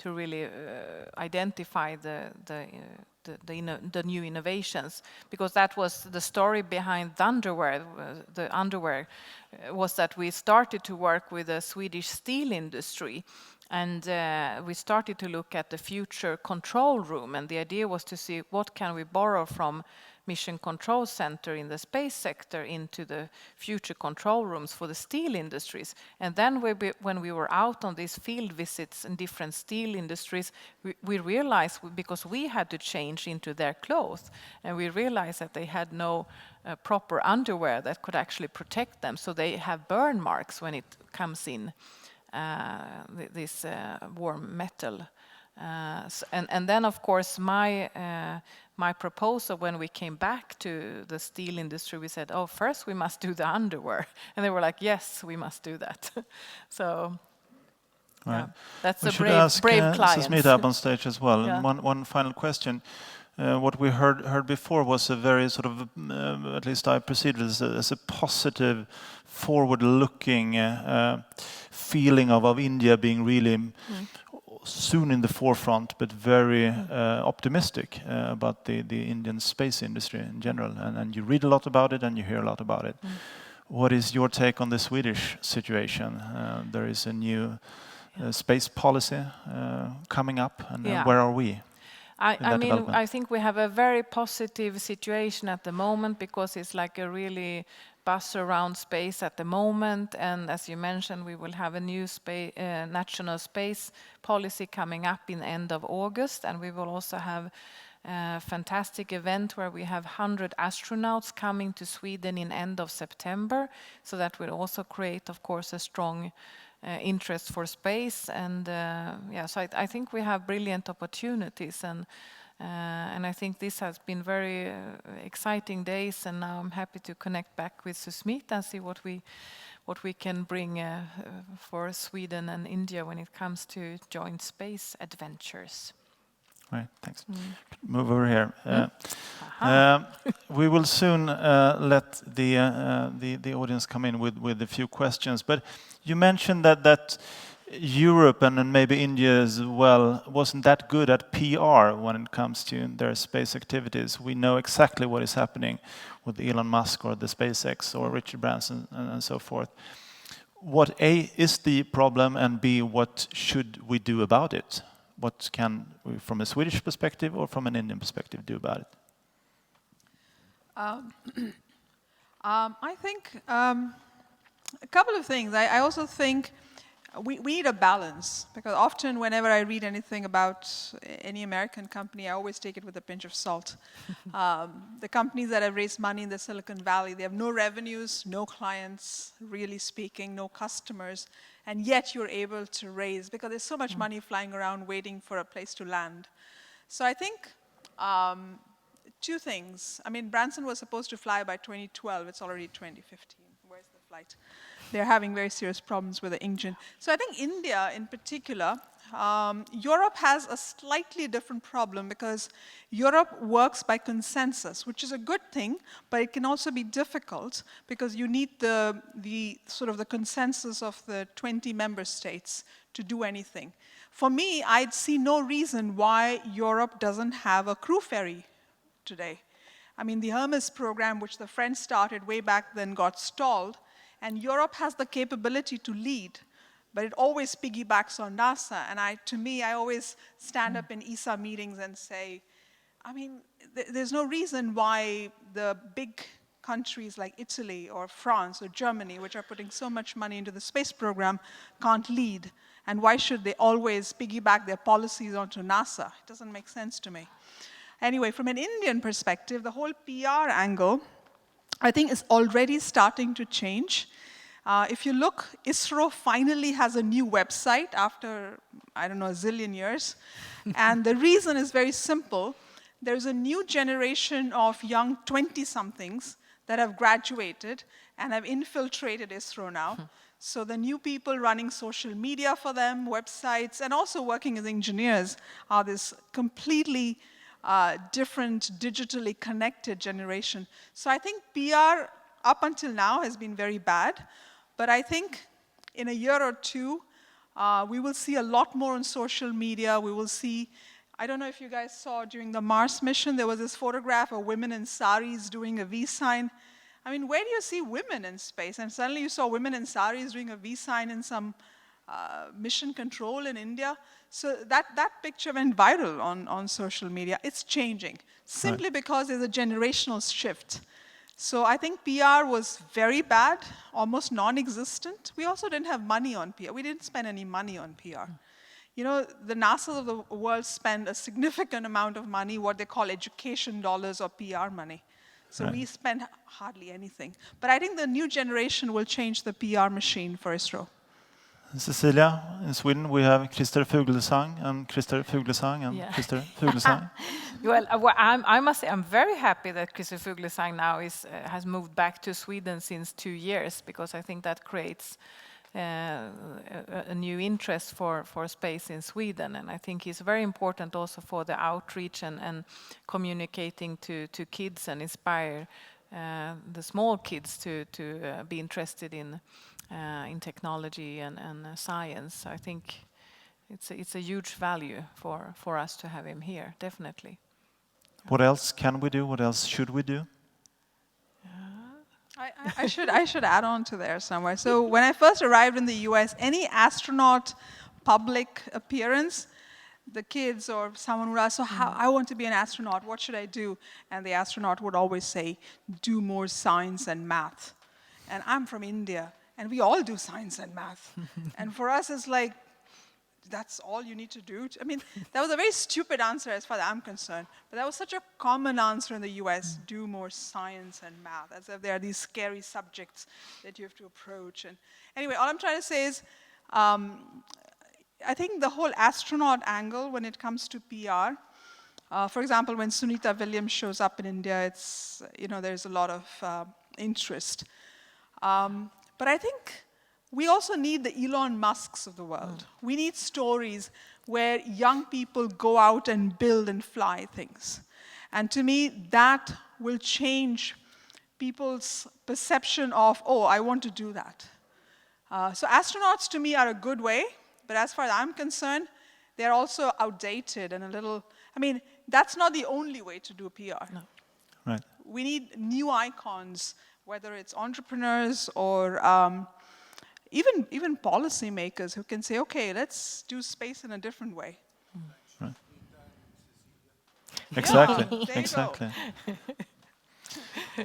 really identify the new innovations, because that was the story behind the underwear. The underwear was that we started to work with the Swedish steel industry, and we started to look at the future control room, and the idea was to see what can we borrow from Mission Control Center in the space sector into the future control rooms for the steel industries. And then when we were out on these field visits in different steel industries, we realized, because we had to change into their clothes, and we realized that they had no proper underwear that could actually protect them. So they have burn marks when it comes in, this warm metal. And then, of course, my proposal when we came back to the steel industry, we said, oh, first we must do the underwear. And they were like, yes, we must do that. So right. That's we a should brave client. Susmita up on stage as well. Yeah. And one final question. What we heard before was a very sort of, at least I perceived it as a positive, forward-looking feeling of India being really soon in the forefront, but very optimistic about the Indian space industry in general. And you read a lot about it and you hear a lot about it. What is your take on the Swedish situation? There is a new space policy coming up, and where are we? I mean, I think we have a very positive situation at the moment, because it's like a really buzz around space at the moment. And as you mentioned, we will have a new national space policy coming up in the end of August. And we will also have fantastic event where we have 100 astronauts coming to Sweden in end of September. So that will also create, of course, a strong interest for space. And so I think we have brilliant opportunities. And I think this has been very exciting days. And now I'm happy to connect back with Susmita and see what we can bring for Sweden and India when it comes to joint space adventures. Right, thanks. Move over here. We will soon let the audience come in with a few questions. But you mentioned that Europe and maybe India as well wasn't that good at PR when it comes to their space activities. We know exactly what is happening with Elon Musk or the SpaceX or Richard Branson and so forth. What A, is the problem, and B, what should we do about it? What can we, from a Swedish perspective or from an Indian perspective, do about it? I think a couple of things. I also think we need a balance, because often whenever I read anything about any American company, I always take it with a pinch of salt. The companies that have raised money in the Silicon Valley, they have no revenues, no clients, really speaking, no customers, and yet you're able to raise, because there's so much money flying around waiting for a place to land. So I think two things. I mean, Branson was supposed to fly by 2012. It's already 2015. Where's the flight? They're having very serious problems with the engine. So I think India in particular, Europe has a slightly different problem, because Europe works by consensus, which is a good thing, but it can also be difficult because you need the sort of the consensus of the 20 member states to do anything. For me, I'd see no reason why Europe doesn't have a crew ferry today. I mean, the Hermes program, which the French started way back then, got stalled, and Europe has the capability to lead, but it always piggybacks on NASA. And to me, I always stand up in ESA meetings and say, I mean, there's no reason why the big countries like Italy or France or Germany, which are putting so much money into the space program, can't lead. And why should they always piggyback their policies onto NASA? It doesn't make sense to me. Anyway, from an Indian perspective, the whole PR angle, I think, is already starting to change. If you look, ISRO finally has a new website after, I don't know, a zillion years. And the reason is very simple. There's a new generation of young 20-somethings that have graduated and have infiltrated ISRO now. So the new people running social media for them, websites, and also working as engineers are this completely different, digitally connected generation. So I think PR up until now has been very bad, but I think in a year or two, we will see a lot more on social media. We will see, I don't know if you guys saw during the Mars mission, there was this photograph of women in saris doing a V sign. I mean, where do you see women in space? And suddenly you saw women in saris doing a V sign in some mission control in India. So that picture went viral on social media. It's changing, simply because there's a generational shift. So I think PR was very bad, almost non-existent. We also didn't have money on PR. We didn't spend any money on PR. You know, the NASAs of the world spend a significant amount of money, what they call education dollars or PR money. So we spend hardly anything. But I think the new generation will change the PR machine for ISRO. Cecilia, in Sweden we have Christer Fuglesang and Christer Fuglesang and Christer Fuglesang. Well, I must say I'm very happy that Christer Fuglesang now has moved back to Sweden since 2 years, because I think that creates a new interest for space in Sweden. And I think it's very important also for the outreach and communicating to kids and inspire the small kids to be interested in technology and science. I think it's a huge value for us to have him here, definitely. What else can we do? What else should we do? I should add on to there somewhere. So when I first arrived in the US, any astronaut public appearance, the kids or someone would ask, so I want to be an astronaut, what should I do? And the astronaut would always say, do more science and math. And I'm from India, and we all do science and math. And for us, it's like, that's all you need to do? I mean, that was a very stupid answer as far as I'm concerned. But that was such a common answer in the US, do more science and math, as if there are these scary subjects that you have to approach. And anyway, all I'm trying to say is, I think the whole astronaut angle when it comes to PR, for example, when Sunita Williams shows up in India, it's, there's a lot of interest. But I think we also need the Elon Musks of the world. We need stories where young people go out and build and fly things. And to me, that will change people's perception of, oh, I want to do that. So astronauts to me are a good way, but as far as I'm concerned, they're also outdated and a little, that's not the only way to do PR. No. Right. We need new icons, whether it's entrepreneurs or even policymakers who can say, okay, let's do space in a different way. Right. Exactly. Yeah, there you Exactly.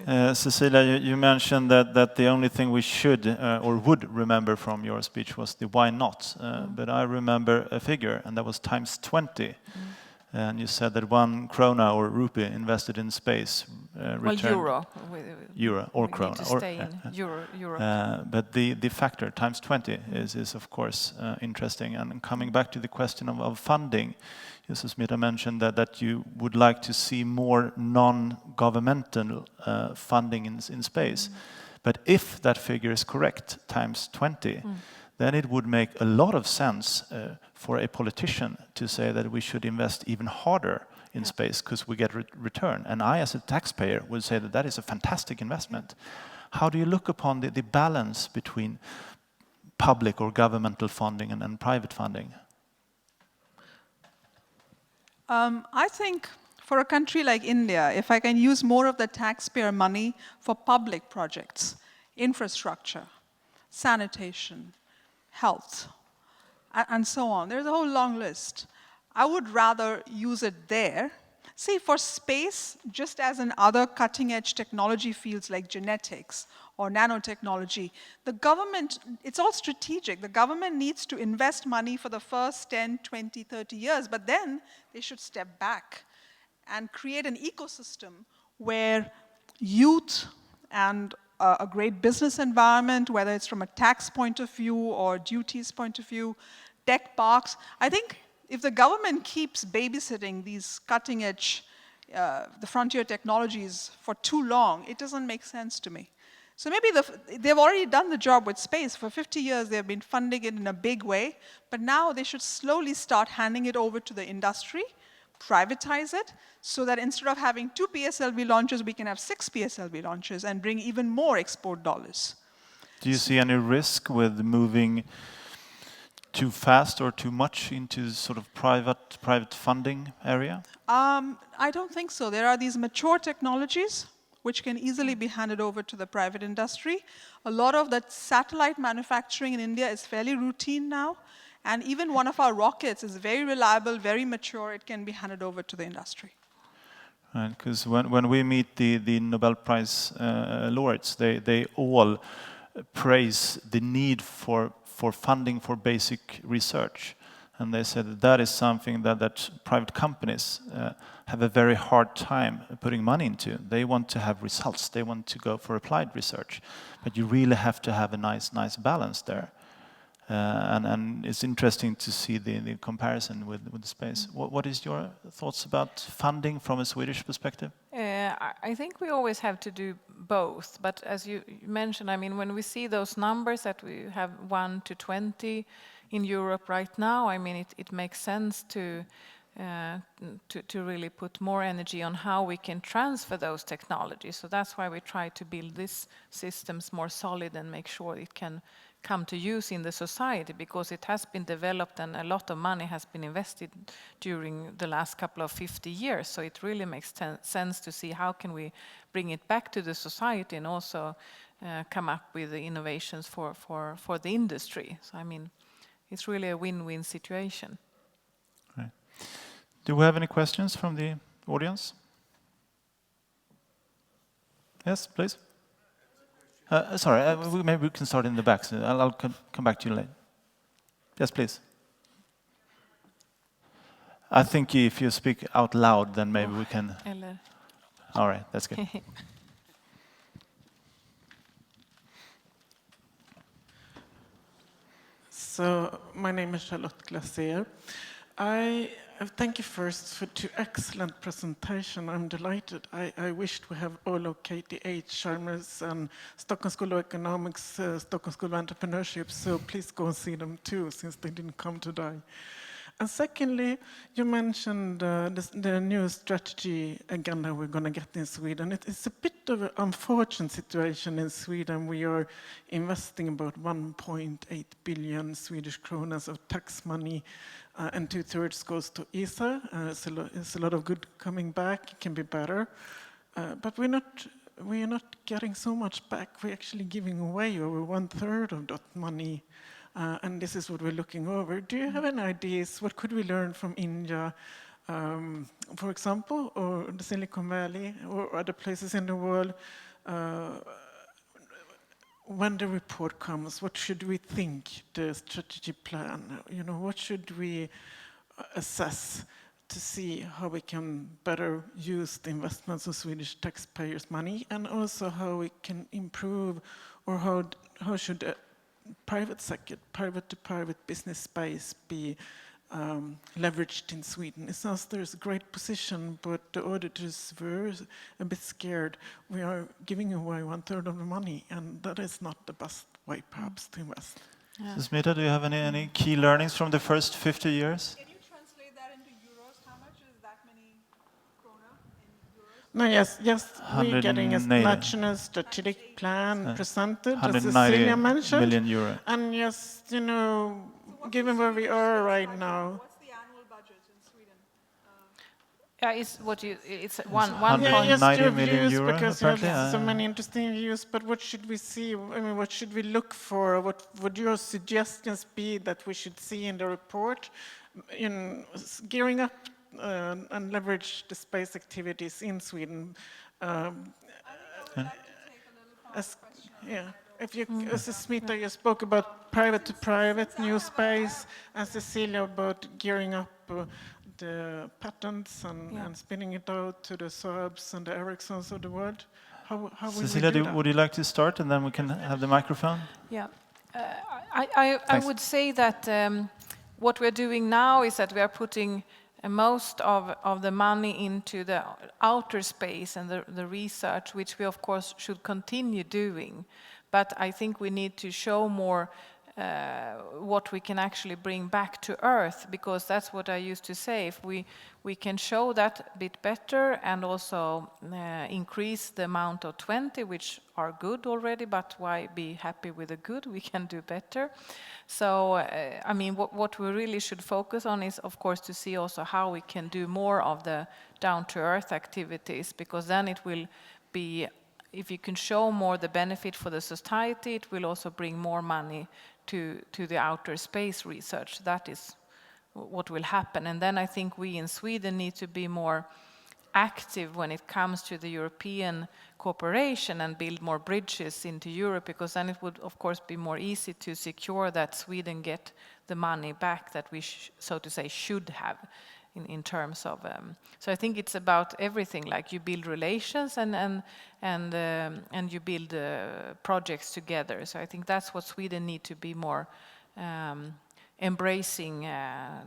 go. Cecilia, you mentioned that the only thing we should or would remember from your speech was the why not. But I remember a figure, and that was times 20. And you said that 1 krona or rupee invested in space returned... Well, euro or we krona. need to stay in Europe. But the factor, times 20, is of course interesting. And coming back to the question of funding, Susmita mentioned that you would like to see more non-governmental funding in space. But if that figure is correct, times 20, then it would make a lot of sense for a politician to say that we should invest even harder in space because we get return. And I, as a taxpayer, would say that that is a fantastic investment. How do you look upon the balance between public or governmental funding and private funding? I think for a country like India, if I can use more of the taxpayer money for public projects, infrastructure, sanitation, health, and so on, there's a whole long list. I would rather use it there. See, for space, just as in other cutting-edge technology fields like genetics or nanotechnology, the government, it's all strategic. The government needs to invest money for the first 10, 20, 30 years, but then they should step back and create an ecosystem where youth and a great business environment, whether it's from a tax point of view or duties point of view, tech parks. I think if the government keeps babysitting these cutting-edge, the frontier technologies for too long, it doesn't make sense to me. So maybe they've already done the job with space. For 50 years, they've been funding it in a big way, but now they should slowly start handing it over to the industry, privatize it, so that instead of having 2 PSLV launches, we can have 6 PSLV launches and bring even more export dollars. Do you see any risk with moving too fast or too much into sort of private funding area? I don't think so. There are these mature technologies which can easily be handed over to the private industry. A lot of that satellite manufacturing in India is fairly routine now. And even one of our rockets is very reliable, very mature. It can be handed over to the industry. Right, because when we meet the Nobel Prize laureates, they all praise the need for funding for basic research. And they said that is something that private companies have a very hard time putting money into. They want to have results. They want to go for applied research. But you really have to have a nice balance there. And it's interesting to see the comparison with the space. What is your thoughts about funding from a Swedish perspective? I think we always have to do both. But as you mentioned, I mean, when we see those numbers that we have 1 to 20 in Europe right now, I mean, it makes sense to really put more energy on how we can transfer those technologies. So that's why we try to build these systems more solid and make sure it can come to use in the society, because it has been developed and a lot of money has been invested during the last couple of 50 years. So it really makes sense to see how can we bring it back to the society and also come up with the innovations for the industry. So I mean, it's really a win-win situation. Right. Do we have any questions from the audience? Yes, please. Sorry, maybe we can start in the back. So I'll come back to you later. Yes, please. I think if you speak out loud, then maybe we can. Eller. All right, that's good. So, my name is Charlotte Glacier. I thank you first for 2 excellent presentation. I'm delighted. I wished we have all of KTH Chalmers and Stockholm School of Economics, Stockholm School of Entrepreneurship, so please go and see them too, since they didn't come today. And secondly, you mentioned the new strategy agenda we're going to get in Sweden. It's a bit of an unfortunate situation in Sweden. We are investing about 1.8 billion Swedish kronas of tax money, and 2/3 goes to ESA. It's a lot of good coming back. It can be better, but we are not getting so much back. We're actually giving away over 1/3 of that money. And this is what we're looking over. Do you have any ideas? What could we learn from India, for example, or the Silicon Valley, or other places in the world? When the report comes, what should we think, the strategy plan? You know, what should we assess to see how we can better use the investments of Swedish taxpayers' money, and also how we can improve, or how should private sector, private-to-private business space be leveraged in Sweden? It sounds there's a great position, but the auditors were a bit scared. We are giving away 1/3 of the money, and that is not the best way, perhaps, to invest. Yeah. So Smita, do you have any key learnings from the first 50 years? Can you translate that into euros? How much is that many krona in euros? No, yes, we're getting a 190. national strategic plan presented, as 190 Cecilia mentioned. million euro. And yes, you know, given where we are right now. What's the annual budget in Sweden? Yeah, it's one Yeah, point. yes, 90 your million views, euro, because you apparently, have so many interesting views, but what should we see? I mean, what should we look for? What would your suggestions be that we should see in the report in gearing up and leverage the space activities in Sweden? Yeah. If you, as Smita, you spoke about private-to-private new space, and Cecilia about gearing up the patents and spinning it out to the Saabs and the Ericssons of the world. How will Cecilia, we do that? would you like to start, and then we can have the microphone? Yeah. I Thanks. would say that what we're doing now is that we are putting most of the money into the outer space and the research, which we of course should continue doing. But I think we need to show more what we can actually bring back to Earth, because that's what I used to say. If we can show that a bit better, and also increase the amount of 20, which are good already, but why be happy with the good? We can do better. So, I mean, what we really should focus on is, of course, to see also how we can do more of the down-to-earth activities, because then it will be, if you can show more the benefit for the society, it will also bring more money to the outer space research. That is what will happen. And then I think we in Sweden need to be more active when it comes to the European cooperation and build more bridges into Europe, because then it would of course be more easy to secure that Sweden get the money back that we so to say should have in terms of so I think it's about everything, like you build relations and you build projects together. So I think that's what Sweden need to be more embracing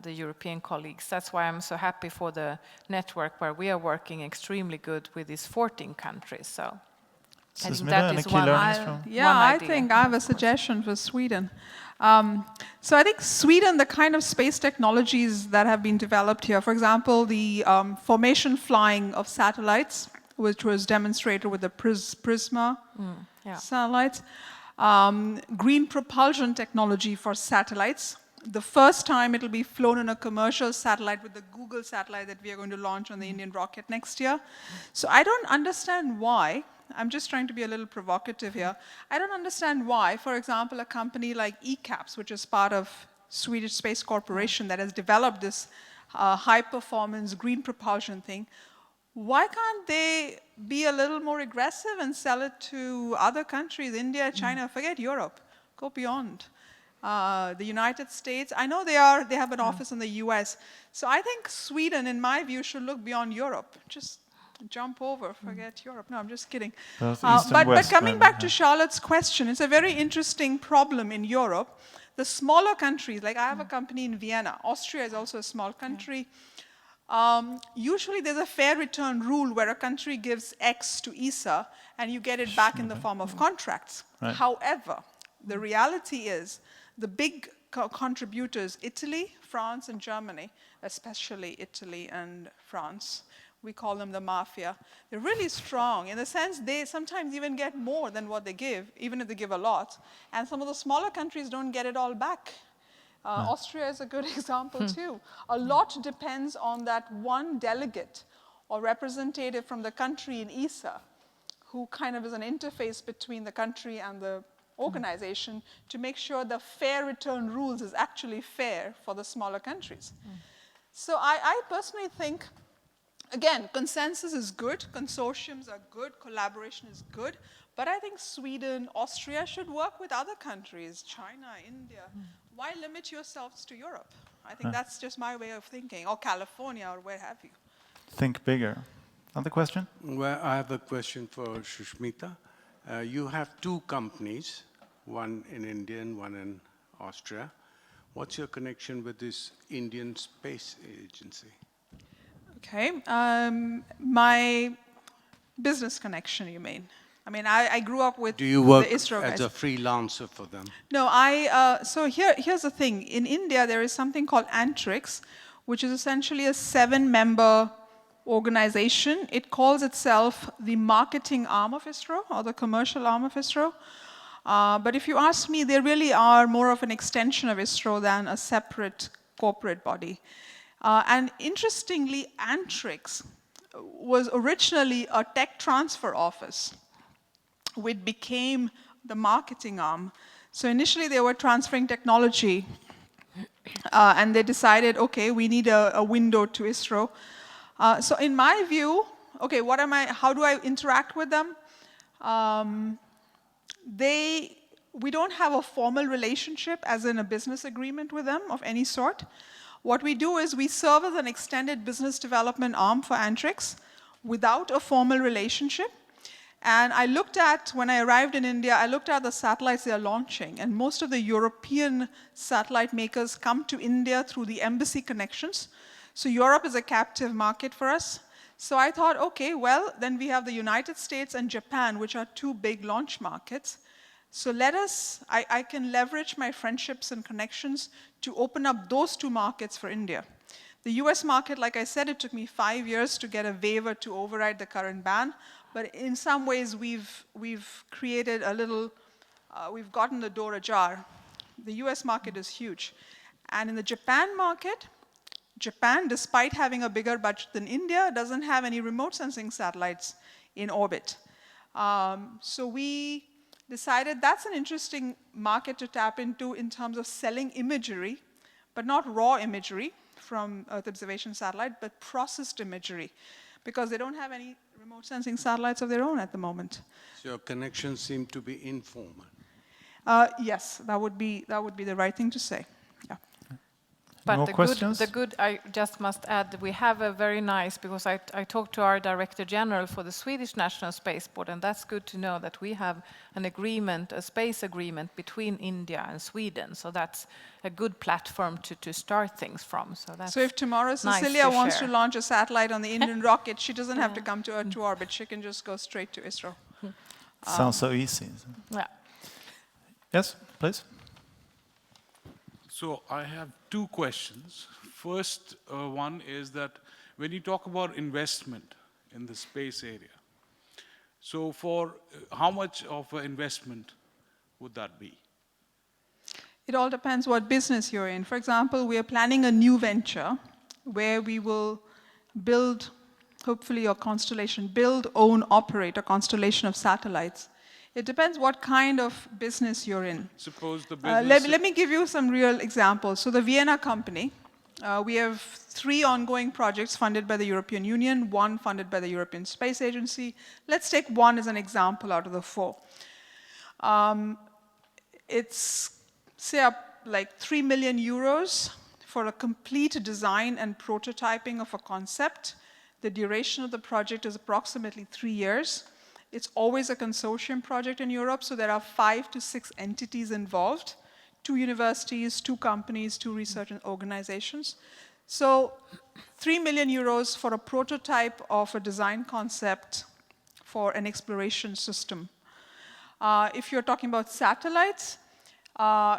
the European colleagues. That's why I'm so happy for the network where we are working extremely good with these 14 countries. So I think Smita, that any is key one. learnings from? Yeah, One I idea. think I have a suggestion for Sweden. So I think Sweden, the kind of space technologies that have been developed here, for example, the formation flying of satellites, which was demonstrated with the Prisma satellites, green propulsion technology for satellites. The first time it'll be flown in a commercial satellite with the Google satellite that we are going to launch on the Indian rocket next year. So I don't understand why. I'm just trying to be a little provocative here. I don't understand why, for example, a company like ECAPS, which is part of Swedish Space Corporation that has developed this high-performance green propulsion thing, why can't they be a little more aggressive and sell it to other countries, India, China, forget Europe, go beyond. the United States. I know they have an office in the US. So I think Sweden, in my view, should look beyond Europe. Just jump over, forget Europe. No, I'm just kidding. Both East and But West, coming maybe, back to yeah. Charlotte's question, it's a very interesting problem in Europe. The smaller countries, like I have a company in Vienna. Austria is also a small country. Usually there's a fair return rule where a country gives X to ESA and you get it back in the form of contracts. Right. However, the reality is the big contributors, Italy, France, and Germany, especially Italy and France, we call them the mafia, they're really strong in the sense they sometimes even get more than what they give, even if they give a lot. And some of the smaller countries don't get it all back. Austria is a good example too. A lot depends on that one delegate or representative from the country in ESA who kind of is an interface between the country and the organization to make sure the fair return rules is actually fair for the smaller countries. So I personally think, again, consensus is good, consortiums are good, collaboration is good, but I think Sweden, Austria should work with other countries, China, India. Why limit yourselves to Europe? I think that's just my way of thinking, or California, or where have you. Think bigger. Another question? Well, I have a question for Sushmita. You have two companies, one in India and one in Austria. What's your connection with this Indian Space Agency? Okay, my business connection, you mean? I mean, I grew up with Do you work the ISRO as guys. a freelancer for them? No, so here's the thing. In India, there is something called Antrix, which is essentially a 7-member organization. It calls itself the marketing arm of ISRO, or the commercial arm of ISRO. But if you ask me, they really are more of an extension of ISRO than a separate corporate body. And interestingly, Antrix was originally a tech transfer office, which became the marketing arm. So initially they were transferring technology, and they decided, okay, we need a window to ISRO. So in my view, okay, how do I interact with them? We don't have a formal relationship, as in a business agreement with them of any sort. What we do is we serve as an extended business development arm for Antrix without a formal relationship. And when I arrived in India, I looked at the satellites they are launching. And most of the European satellite makers come to India through the embassy connections. So Europe is a captive market for us. So I thought, okay, well, then we have the United States and Japan, which are 2 big launch markets. So I can leverage my friendships and connections to open up those 2 markets for India. The US market, like I said, it took me 5 years to get a waiver to override the current ban. But in some ways, we've created a little, we've gotten the door ajar. The US market is huge. And in the Japan market, Japan, despite having a bigger budget than India, doesn't have any remote sensing satellites in orbit. So we decided that's an interesting market to tap into in terms of selling imagery, but not raw imagery from Earth observation satellite, but processed imagery, because they don't have any remote sensing satellites of their own at the moment. So your connections seem to be informal. Yes, that would be the right thing to say. Yeah. But More questions? I just must add that we have a very nice, because I talked to our Director General for the Swedish National Space Board, and that's good to know that we have an agreement, a space agreement between India and Sweden. So that's a good platform to start things from. So if tomorrow Cecilia wants to launch a satellite on the Indian rocket, she doesn't have to come to Earth to orbit. She can just go straight to ISRO. Sounds so easy. Yeah. Yes, please. So I have 2 questions. First one is that when you talk about investment in the space area, so for how much of an investment would that be? It all depends what business you're in. For example, we are planning a new venture where we will build, hopefully a constellation, build, own, operate a constellation of satellites. It depends what kind of business you're in. Suppose the business... Let me give you some real examples. So the Vienna company, we have 3 ongoing projects funded by the European Union, 1 funded by the European Space Agency. Let's take 1 as an example out of the 4. It's, say, a like 3 million euros for a complete design and prototyping of a concept. The duration of the project is approximately 3 years. It's always a consortium project in Europe, so there are 5 to 6 entities involved, 2 universities, 2 companies, 2 research organizations. So 3 million euros for a prototype of a design concept for an exploration system. If you're talking about satellites,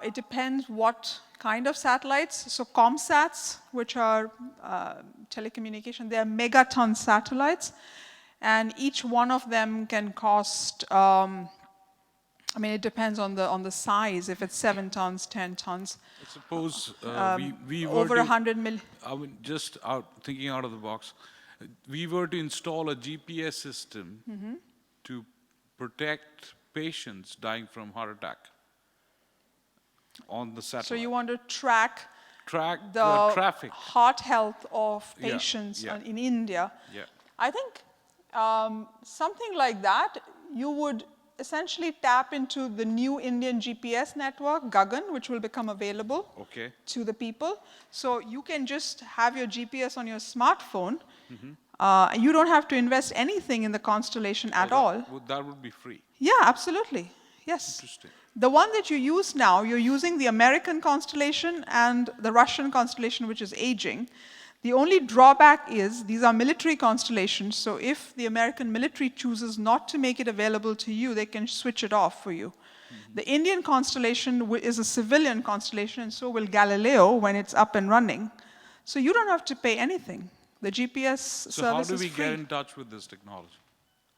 it depends what kind of satellites. So ComSats, which are telecommunication, they are megaton satellites. And each one of them can cost, I mean, it depends on the size, if it's 7 tons, 10 tons. Suppose we were Over to, 100 million. I mean, just thinking out of the box, we were to install a GPS system to protect patients dying from heart attack on the satellite. So you want to track the the traffic. heart health of Yeah, patients yeah. in India. Yeah. I think something like that, you would essentially tap into the new Indian GPS network, Gagan, which will become available Okay. to the people. So you can just have your GPS on your smartphone. You don't have to invest anything in the constellation at all. That would be free. Yeah, absolutely. Yes. Interesting. The one that you use now, you're using the American constellation and the Russian constellation, which is aging. The only drawback is these are military constellations, so if the American military chooses not to make it available to you, they can switch it off for you. The Indian constellation is a civilian constellation, and so will Galileo when it's up and running. So you don't have to pay anything. The GPS So how service do is we free. get in touch with this technology?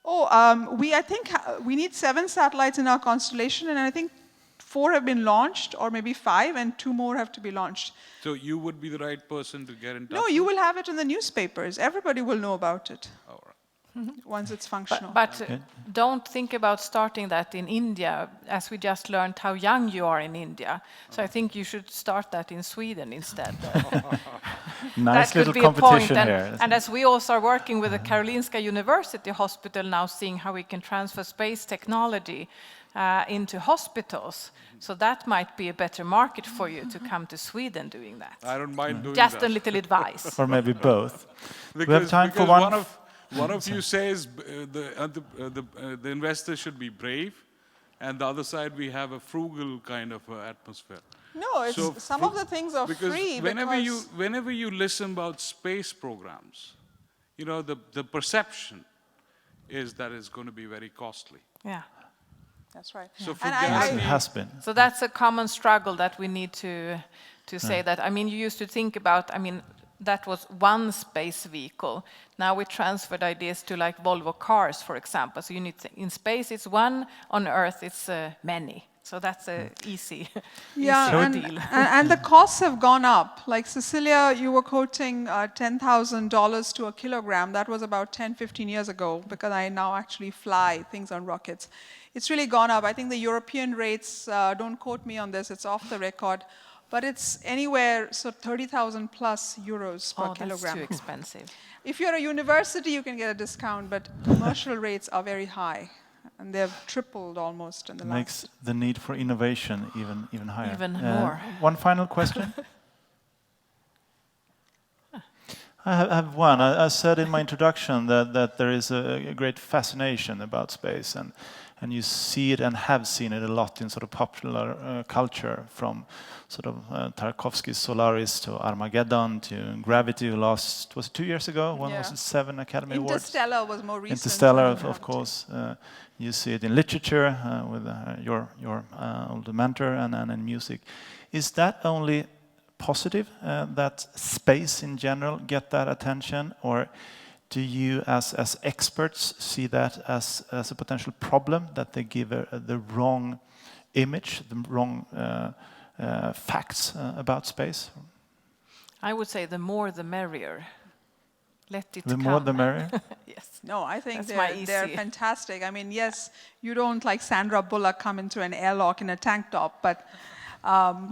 Oh, I think we need 7 satellites in our constellation, and I think 4 have been launched, or maybe 5, and 2 more have to be launched. So you would be the right person to get in touch No, with? you will have it in the newspapers. Everybody will know about it All right. once it's functional. But don't think about starting that in India, as we just learned how young you are in India. So I think you should start that in Sweden instead. Nice That little could be a point. competition here. And as we also are working with the Karolinska University Hospital now, seeing how we can transfer space technology into hospitals. So that might be a better market for you to come to Sweden doing that. I don't mind doing Just that. a little advice. Or maybe both. Because, we have time for because one. one of you says the investor should be brave, and the other side we have a frugal kind of atmosphere. No, it's, So some of the things are because free whenever you listen about space programs, you know the perception is that it's going to be very costly. Yeah. That's right. So for And Galaxy- It has been. So that's a common struggle that we need to say that. I mean, you used to think about, I mean, that was one space vehicle. Now we transferred ideas to like Volvo cars, for example. So you need in space it's one, on Earth it's many. So that's a easy, Yeah, easy deal. and the costs have gone up. Like Cecilia, you were quoting $10,000 to a kilogram. That was about 10, 15 years ago, because I now actually fly things on rockets. It's really gone up. I think the European rates, don't quote me on this, it's off the record, but it's anywhere, so 30,000 plus euros per kilogram. That's too expensive. If you're a university, you can get a discount, but commercial rates are very high, and they've tripled almost in the last. Makes the need for innovation even higher. Even more. One final question. I have one. I said in my introduction that there is a great fascination about space, and you see it and have seen it a lot in sort of popular culture, from sort of Tarkovsky's Solaris to Armageddon to Gravity, who lost, was it 2 years ago? One was it 7 Academy Awards? Interstellar was more recent. Interstellar, than of Gravity. course. You see it in literature with your older mentor, and in music. Is that only positive that space in general get that attention, or do you as experts see that as a potential problem, that they give the wrong image, the wrong facts about space? I would say the more the merrier. Let it The come. more the merrier? Yes. No, I think That's my they're easy. fantastic. I mean, yes, you don't like Sandra Bullock come into an airlock in a tank top, but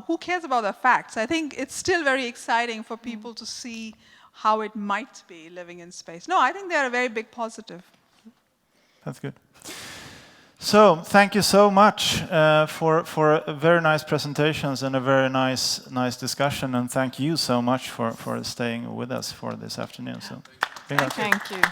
who cares about the facts? I think it's still very exciting for people to see how it might be living in space. No, I think they're a very big positive. That's good. So thank you so much for very nice presentations and a very nice discussion, and thank you so much for staying with us for this afternoon. So, Thank you.